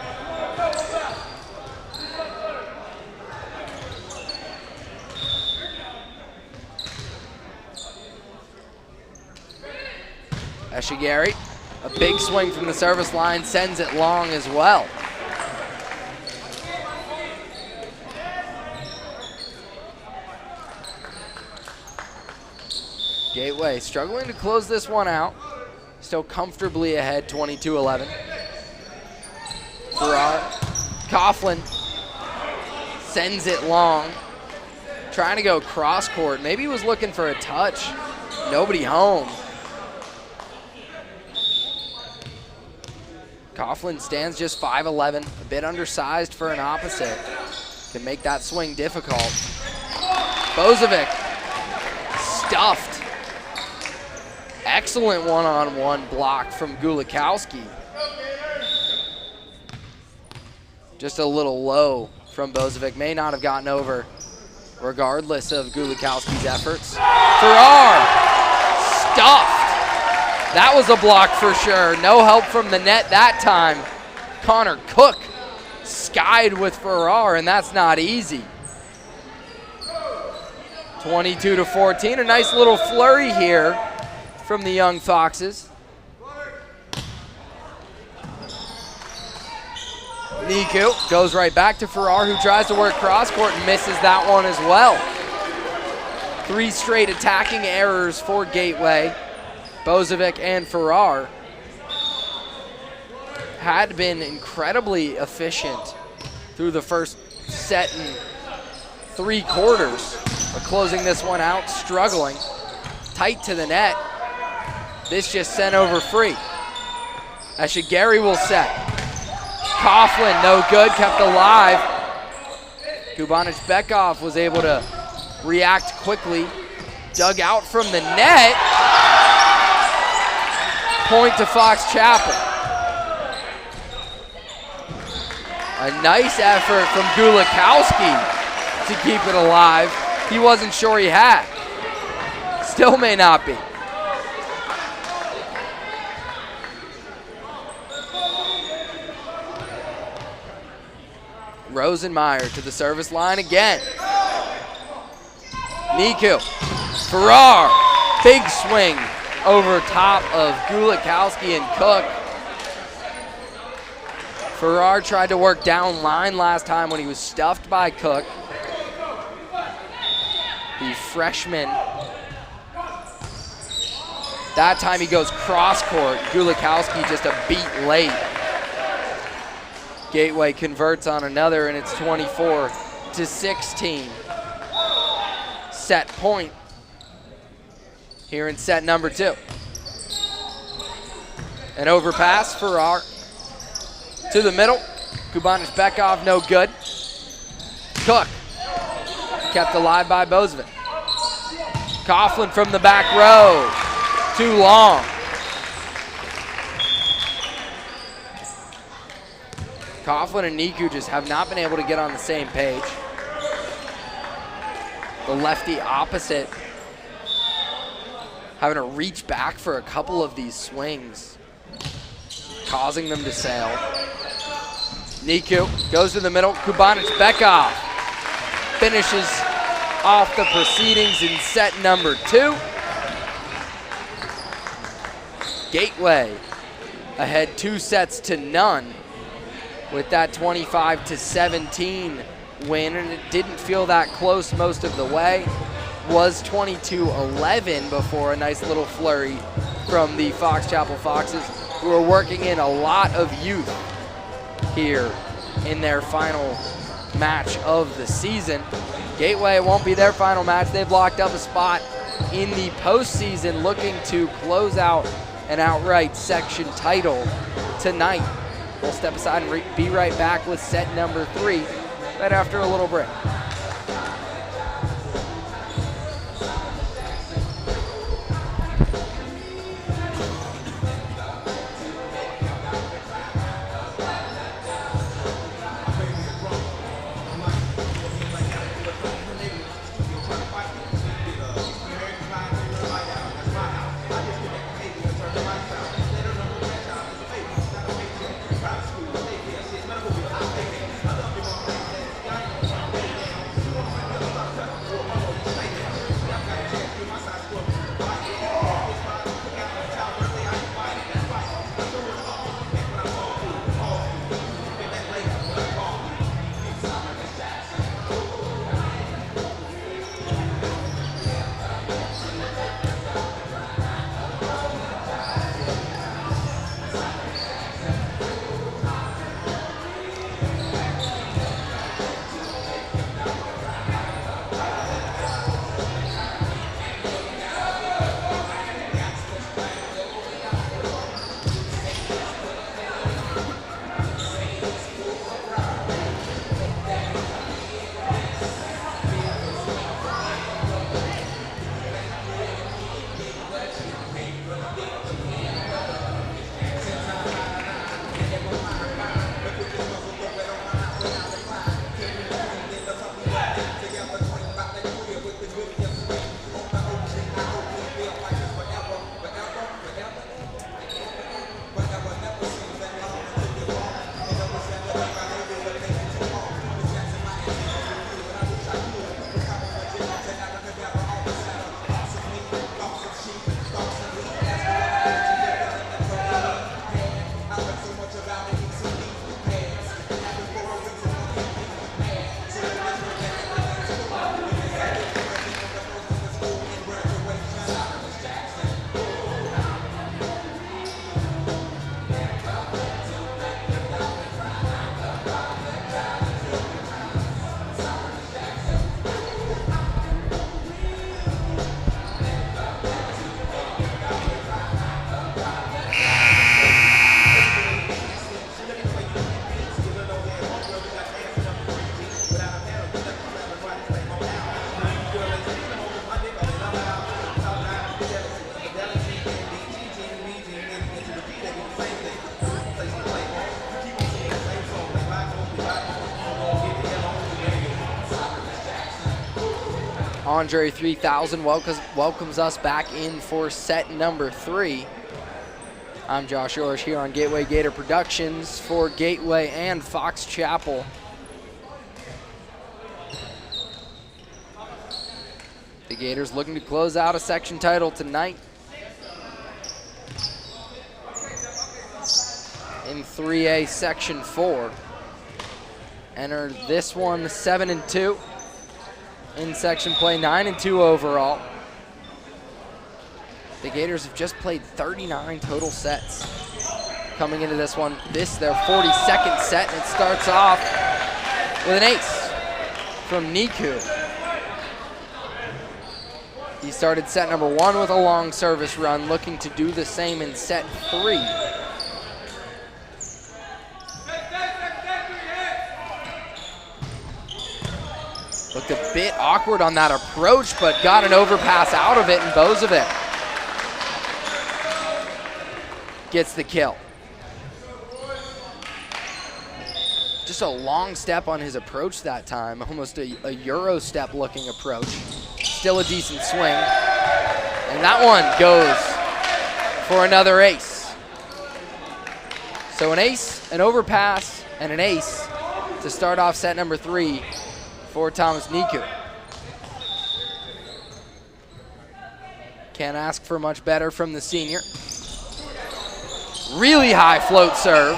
Eshigari, a big swing from the service line, sends it long as well. Gateway struggling to close this one out. Still comfortably ahead, 22-11. Farrar, Coughlin sends it long. Trying to go cross court. Maybe he was looking for a touch. Nobody home. Coughlin stands just 5'11", a bit undersized for an opposite. Can make that swing difficult. Bozovic stuffed. Excellent one-on-one block from Gulikowski. Just a little low from Bozovic. May not have gotten over regardless of Gulikowski's efforts. Farrar stuffed. That was a block for sure. No help from the net that time. Connor Cook skied with Farrar, and that's not easy. 22-14, a nice little flurry here from the Young Foxes. Niku goes right back to Farrar, who tries to work cross court and misses that one as well. 3 straight attacking errors for Gateway. Bozovic and Farrar had been incredibly efficient through the first set and 3 quarters, but closing this one out, struggling. Tight to the net. This just sent over free. Eshigari will set. Coughlin, no good, kept alive. Kubanic-Bekov was able to react quickly. Dug out from the net. Point to Fox Chapel. A nice effort from Gulikowski to keep it alive. He wasn't sure he had. Still may not be. Rosenmeyer to the service line again. Niku. Farrar. Big swing over top of Gulikowski and Cook. Farrar tried to work down line last time when he was stuffed by Cook. The freshman. That time he goes cross court. Gulikowski just a beat late. Gateway converts on another, and it's 24-16. Set point here in set number 2. An overpass, Farrar to the middle. Kubanic-Bekov, no good. Cook kept alive by Bozovic. Coughlin from the back row, too long. Coughlin and Niku just have not been able to get on the same page. The lefty opposite having to reach back for a couple of these swings, causing them to sail. Niku goes to the middle. Kubanic-Bekov finishes off the proceedings in set number 2. Gateway ahead 2-0 with that 25-17 win, and it didn't feel that close most of the way. Was 22-11 before a nice little flurry from the Fox Chapel Foxes, who are working in a lot of youth here in their final match of the season. Gateway won't be their final match. They've locked up a spot in the postseason, looking to close out an outright section title tonight. We'll step aside and be right back with set number 3 right after a little break. Andre 3000 welcomes us back in for set number 3. I'm Josh Orrish here on Gateway Gator Productions for Gateway and Fox Chapel. The Gators looking to close out a section title tonight. In 3A Section 4. Enter this one 7-2. In section play, 9-2 overall. The Gators have just played 39 total sets. Coming into this one, their 42nd set, and it starts off with an ace from Niku. He started set number 1 with a long service run, looking to do the same in set 3. Looked a bit awkward on that approach, but got an overpass out of it, and Bozovic gets the kill. Just a long step on his approach that time, almost a Euro step looking approach. Still a decent swing. And that one goes for another ace. So an ace, an overpass, and an ace to start off set number 3 for Thomas Niku. Can't ask for much better from the senior. Really high float serve.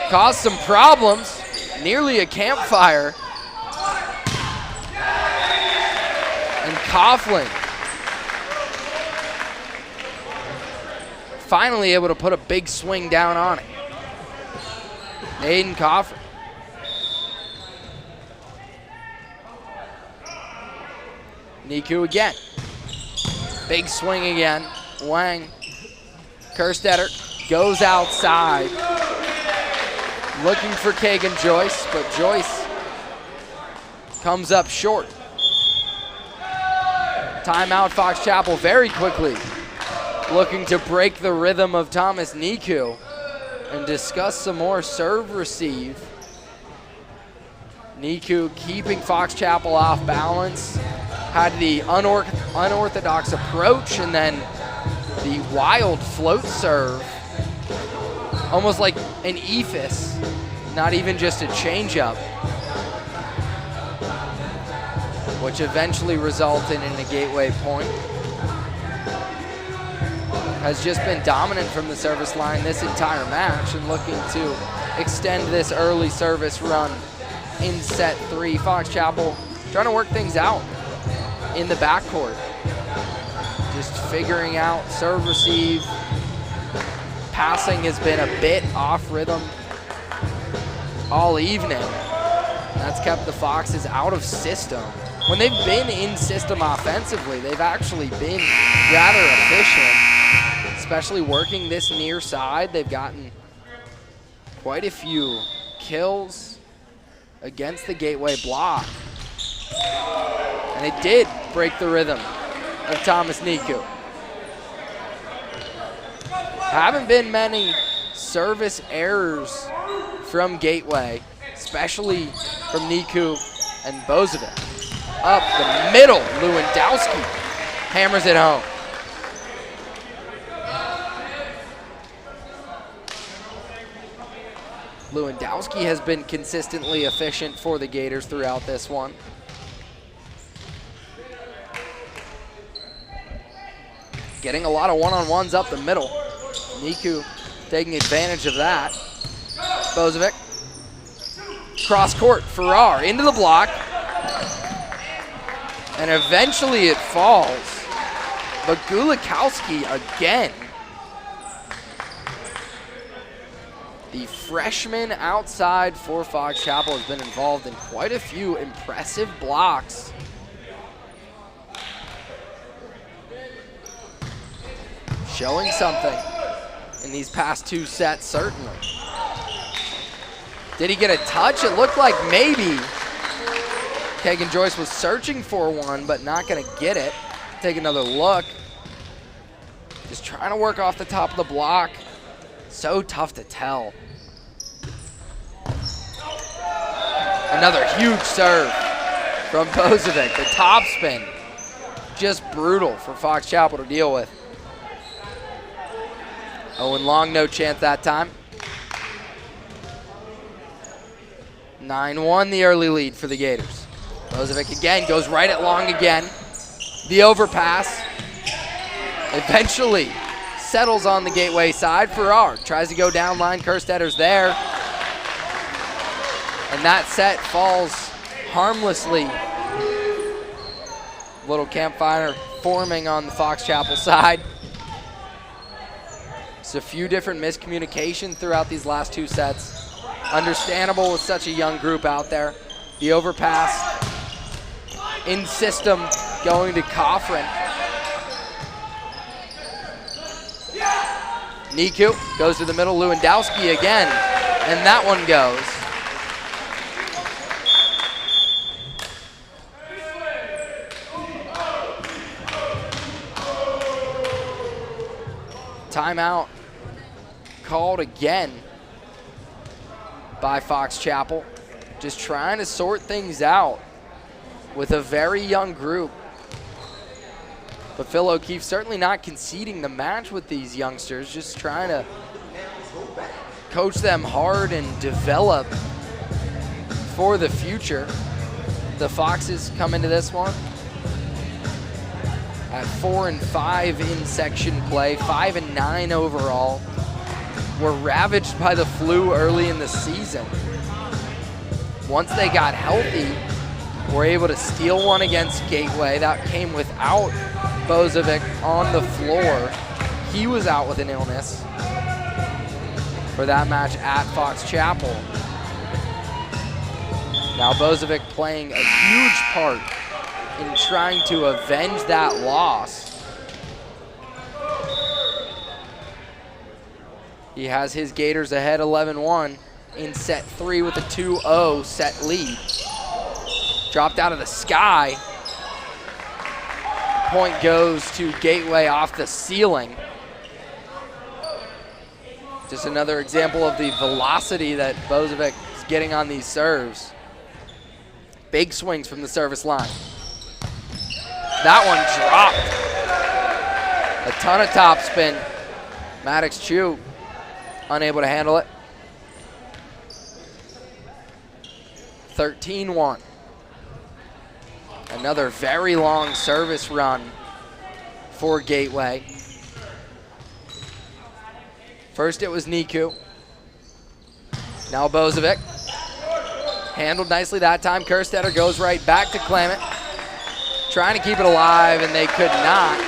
Caused some problems. Nearly a campfire. And Coughlin finally able to put a big swing down on it. Aiden Coffin. Niku again. Big swing again. Wang. Kerstetter goes outside. Looking for Kagan Joyce, but Joyce comes up short. Timeout Fox Chapel very quickly. Looking to break the rhythm of Thomas Niku and discuss some more serve receive. Niku keeping Fox Chapel off balance. Had the unorthodox approach and then the wild float serve. Almost like an ephus, not even just a changeup, which eventually resulted in a Gateway point. Has just been dominant from the service line this entire match and looking to extend this early service run in set 3. Fox Chapel trying to work things out in the backcourt. Just figuring out serve receive. Passing has been a bit off rhythm all evening. That's kept the Foxes out of system. When they've been in system offensively, they've actually been rather efficient, especially working this near side. They've gotten quite a few kills against the Gateway block. And it did break the rhythm of Thomas Niku. Haven't been many service errors from Gateway, especially from Niku and Bozovic. Up the middle, Lewandowski hammers it home. Lewandowski has been consistently efficient for the Gators throughout this one. Getting a lot of one-on-ones up the middle. Niku taking advantage of that. Bozovic. Cross court, Farrar into the block. And eventually it falls. But Gulikowski again. The freshman outside for Fox Chapel has been involved in quite a few impressive blocks. Showing something in these past 2 sets, certainly. Did he get a touch? It looked like maybe Kagan Joyce was searching for one, but not going to get it. Take another look. Just trying to work off the top of the block. So tough to tell. Another huge serve from Bozovic. The top spin. Just brutal for Fox Chapel to deal with. Owen Long, no chance that time. 9-1 the early lead for the Gators. Bozovic again goes right at Long again. The overpass eventually settles on the Gateway side. Farrar tries to go down line. Kerstetter's there. And that set falls harmlessly. Little campfire forming on the Fox Chapel side. Just a few different miscommunications throughout these last 2 sets. Understandable with such a young group out there. The overpass in system going to Coffrin. Niku goes to the middle, Lewandowski again, and that one goes. Timeout called again by Fox Chapel. Just trying to sort things out with a very young group. But Phil O'Keefe certainly not conceding the match with these youngsters, just trying to coach them hard and develop for the future. The Foxes come into this one at 4-5 in section play, 5-9 overall. Were ravaged by the flu early in the season. Once they got healthy, were able to steal one against Gateway. That came without Bozovic on the floor. He was out with an illness. for that match at Fox Chapel. Now Bozovic playing a huge part in trying to avenge that loss. He has his Gators ahead 11-1 in set 3 with a 2-0 set lead. Dropped out of the sky. Point goes to Gateway off the ceiling. Just another example of the velocity that Bozovic is getting on these serves. Big swings from the service line. That one dropped. A ton of topspin. Maddox Chu unable to handle it. 13-1. Another very long service run for Gateway. First it was Niku. Now Bozovic. Handled nicely that time. Kerstetter goes right back to Clement. Trying to keep it alive, and they could not.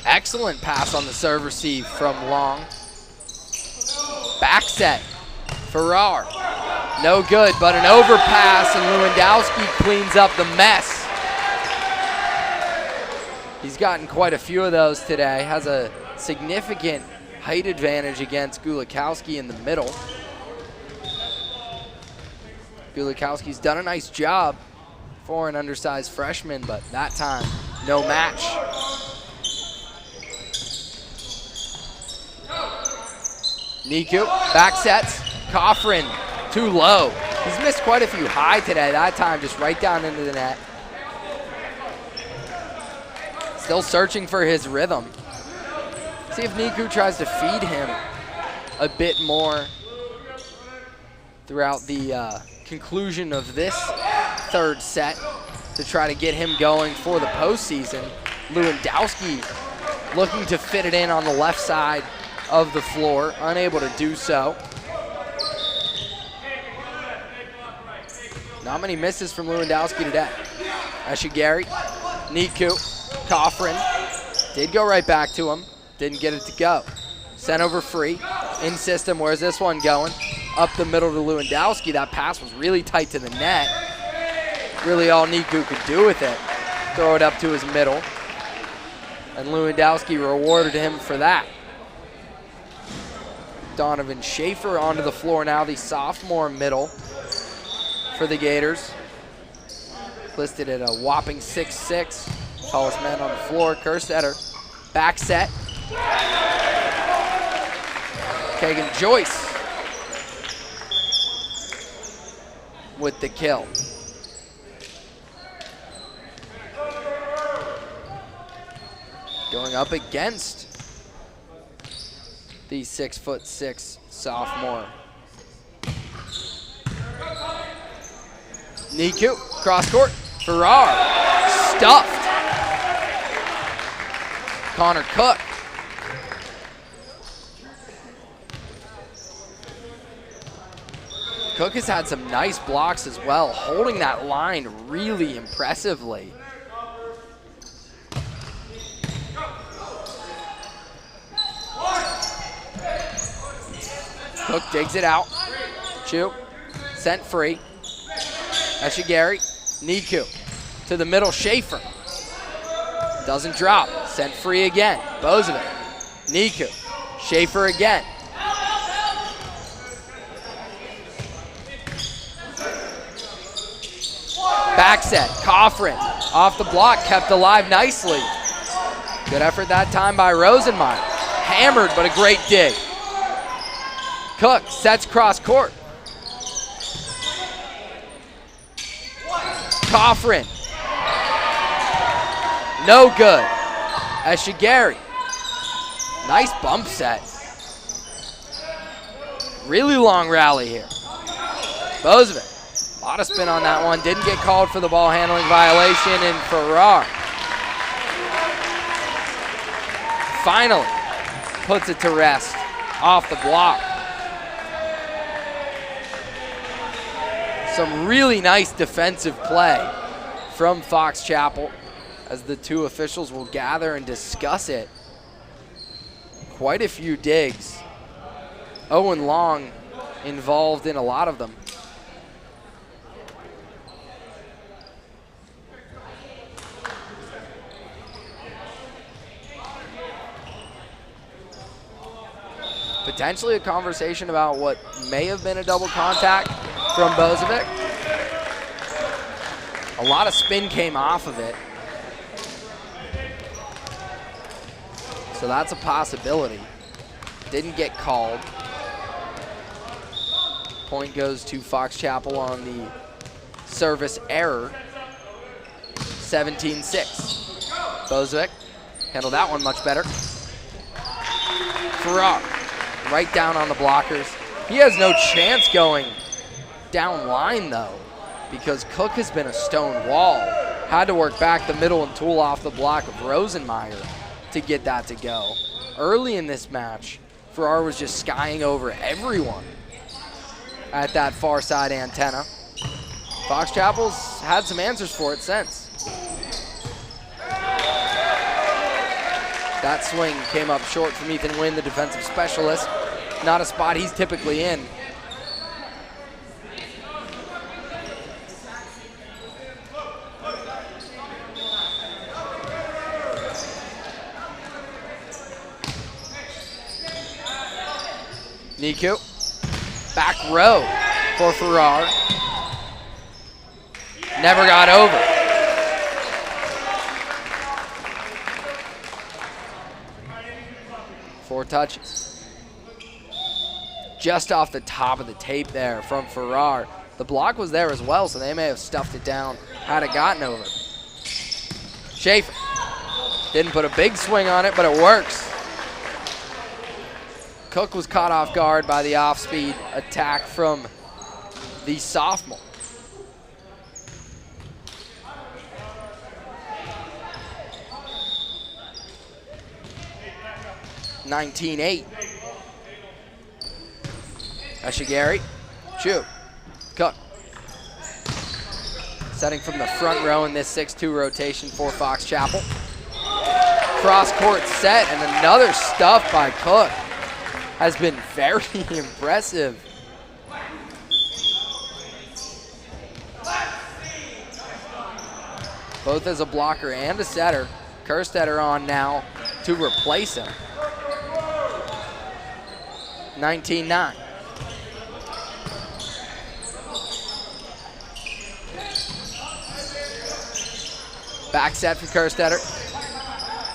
Excellent pass on the serve receive from Long. Back set. Farrar. No good, but an overpass, and Lewandowski cleans up the mess. He's gotten quite a few of those today. Has a significant height advantage against Gulikowski in the middle. Gulikowski's done a nice job for an undersized freshman, but that time, no match. Niku, back sets, Coffrin, too low. He's missed quite a few high today. That time just right down into the net. Still searching for his rhythm. See if Niku tries to feed him a bit more throughout the conclusion of this third set to try to get him going for the postseason. Lewandowski looking to fit it in on the left side of the floor, unable to do so. Not many misses from Lewandowski today. Eshigari, Niku, Coffrin did go right back to him, didn't get it to go. Sent over free, in system. Where's this one going? Up the middle to Lewandowski. That pass was really tight to the net. Really all Niku could do with it. Throw it up to his middle. And Lewandowski rewarded him for that. Donovan Schaefer onto the floor now, the sophomore middle for the Gators. Listed at a whopping 6'6", tallest man on the floor. Kerstetter, back set. Kagan Joyce with the kill. Going up against the 6'6" sophomore. Niku, cross court, Farrar, stuffed. Connor Cook. Cook has had some nice blocks as well, holding that line really impressively. Cook digs it out. Chu, sent free. Eshigari, Niku to the middle, Schaefer. Doesn't drop, sent free again. Bozovic, Niku, Schaefer again. Back set, Coffrin off the block, kept alive nicely. Good effort that time by Rosenmeyer. Hammered, but a great dig. Cook sets cross court. Coffrin. No good. Eshigari. Nice bump set. Really long rally here. Bozovic. A lot of spin on that one. Didn't get called for the ball handling violation, and Farrar finally puts it to rest off the block. Some really nice defensive play from Fox Chapel as the two officials will gather and discuss it. Quite a few digs. Owen Long involved in a lot of them. Potentially a conversation about what may have been a double contact from Bozovic. A lot of spin came off of it. So that's a possibility. Didn't get called. Point goes to Fox Chapel on the service error. 17-6. Bozovic handled that one much better. Farrar right down on the blockers. He has no chance going down line though, because Cook has been a stone wall. Had to work back the middle and tool off the block of Rosenmeyer to get that to go. Early in this match, Farrar was just skying over everyone at that far side antenna. Fox Chapel's had some answers for it since. That swing came up short from Ethan Wynn, the defensive specialist. Not a spot he's typically in. Niku, back row for Farrar. Never got over. Four touches. Just off the top of the tape there from Farrar. The block was there as well, so they may have stuffed it down had it gotten over. Schaefer didn't put a big swing on it, but it works. Cook was caught off guard by the off-speed attack from the sophomore. (19-8). Eshigari, shoot, Cook. Setting from the front row in this 6-2 rotation for Fox Chapel. Cross-court set and another stuff by Cook. Has been very impressive. Both as a blocker and a setter. Kerstetter on now to replace him. 19-9. Back set for Kerstetter.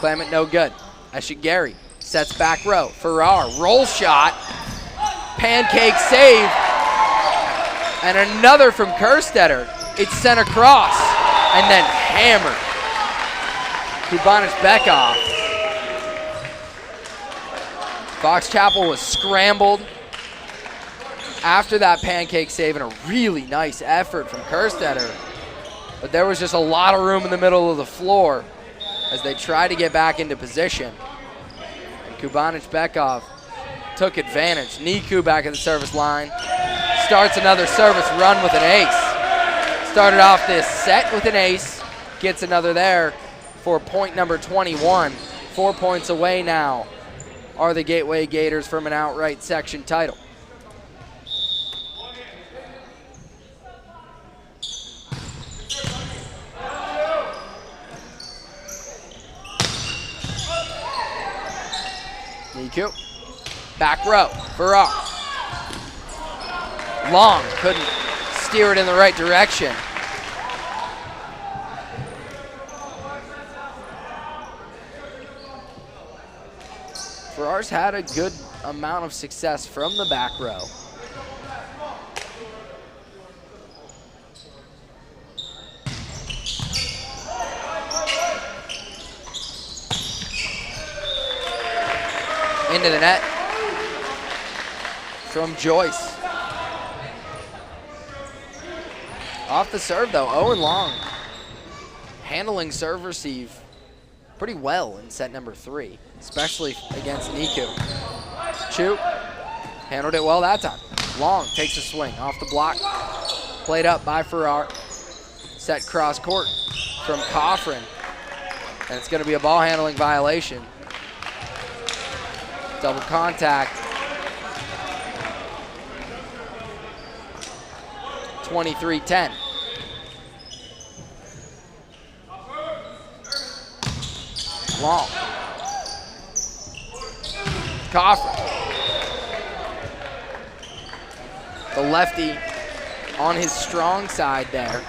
Clement no good. Eshigari sets back row. Farrar, roll shot. Pancake save. And another from Kerstetter. It's sent across and then hammered. Kubanic Bekov. Fox Chapel was scrambled after that pancake save and a really nice effort from Kerstetter. But there was just a lot of room in the middle of the floor as they tried to get back into position. And Kubanic Bekov took advantage. Niku back at the service line. Starts another service run with an ace. Started off this set with an ace. Gets another there for point number 21. 4 points away now are the Gateway Gators from an outright section title. Niku, back row, Farrar. Long couldn't steer it in the right direction. Farrar's had a good amount of success from the back row. Into the net from Joyce. Off the serve though, Owen Long handling serve receive pretty well in set number 3, especially against Niku. Chu handled it well that time. Long takes a swing off the block. Played up by Farrar. Set cross court from Coffrin. And it's going to be a ball handling violation. Double contact. 23-10. Long. Coffrin. The lefty on his strong side there.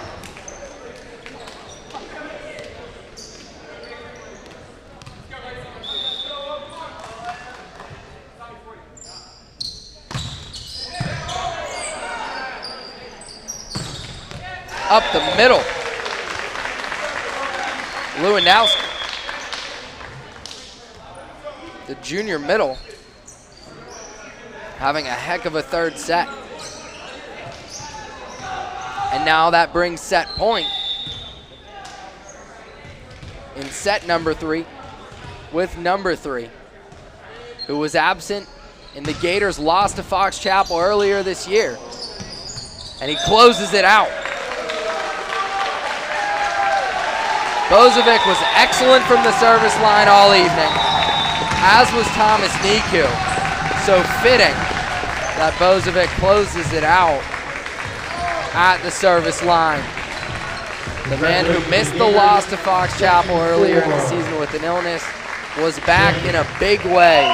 Up the middle. Lewandowski. The junior middle having a heck of a third set. And now that brings set point in set number 3 with number 3, who was absent in the Gators' loss to Fox Chapel earlier this year. And he closes it out. Bozovic was excellent from the service line all evening, as was Thomas Niku. So fitting that Bozovic closes it out at the service line. The man who missed the loss to Fox Chapel earlier in the season with an illness was back in a big way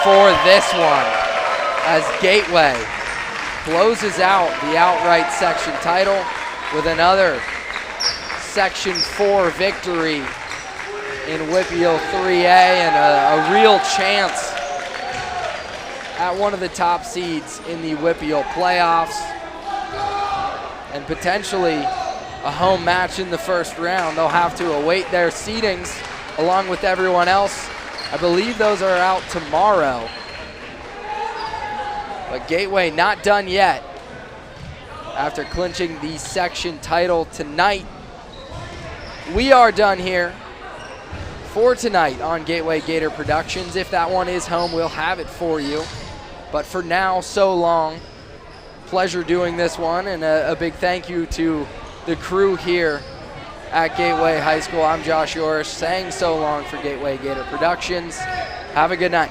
for this one, as Gateway closes out the outright section title with another Section 4 victory in WPIAL 3A and a real chance at one of the top seeds in the WPIAL playoffs and potentially a home match in the first round. They'll have to await their seedings along with everyone else. I believe those are out tomorrow. But Gateway not done yet after clinching the section title tonight. We are done here for tonight on Gateway Gator Productions. If that one is home, we'll have it for you. But for now, so long. Pleasure doing this one, and a big thank you to the crew here at Gateway High School. I'm Josh Yorish saying so long for Gateway Gator Productions. Have a good night.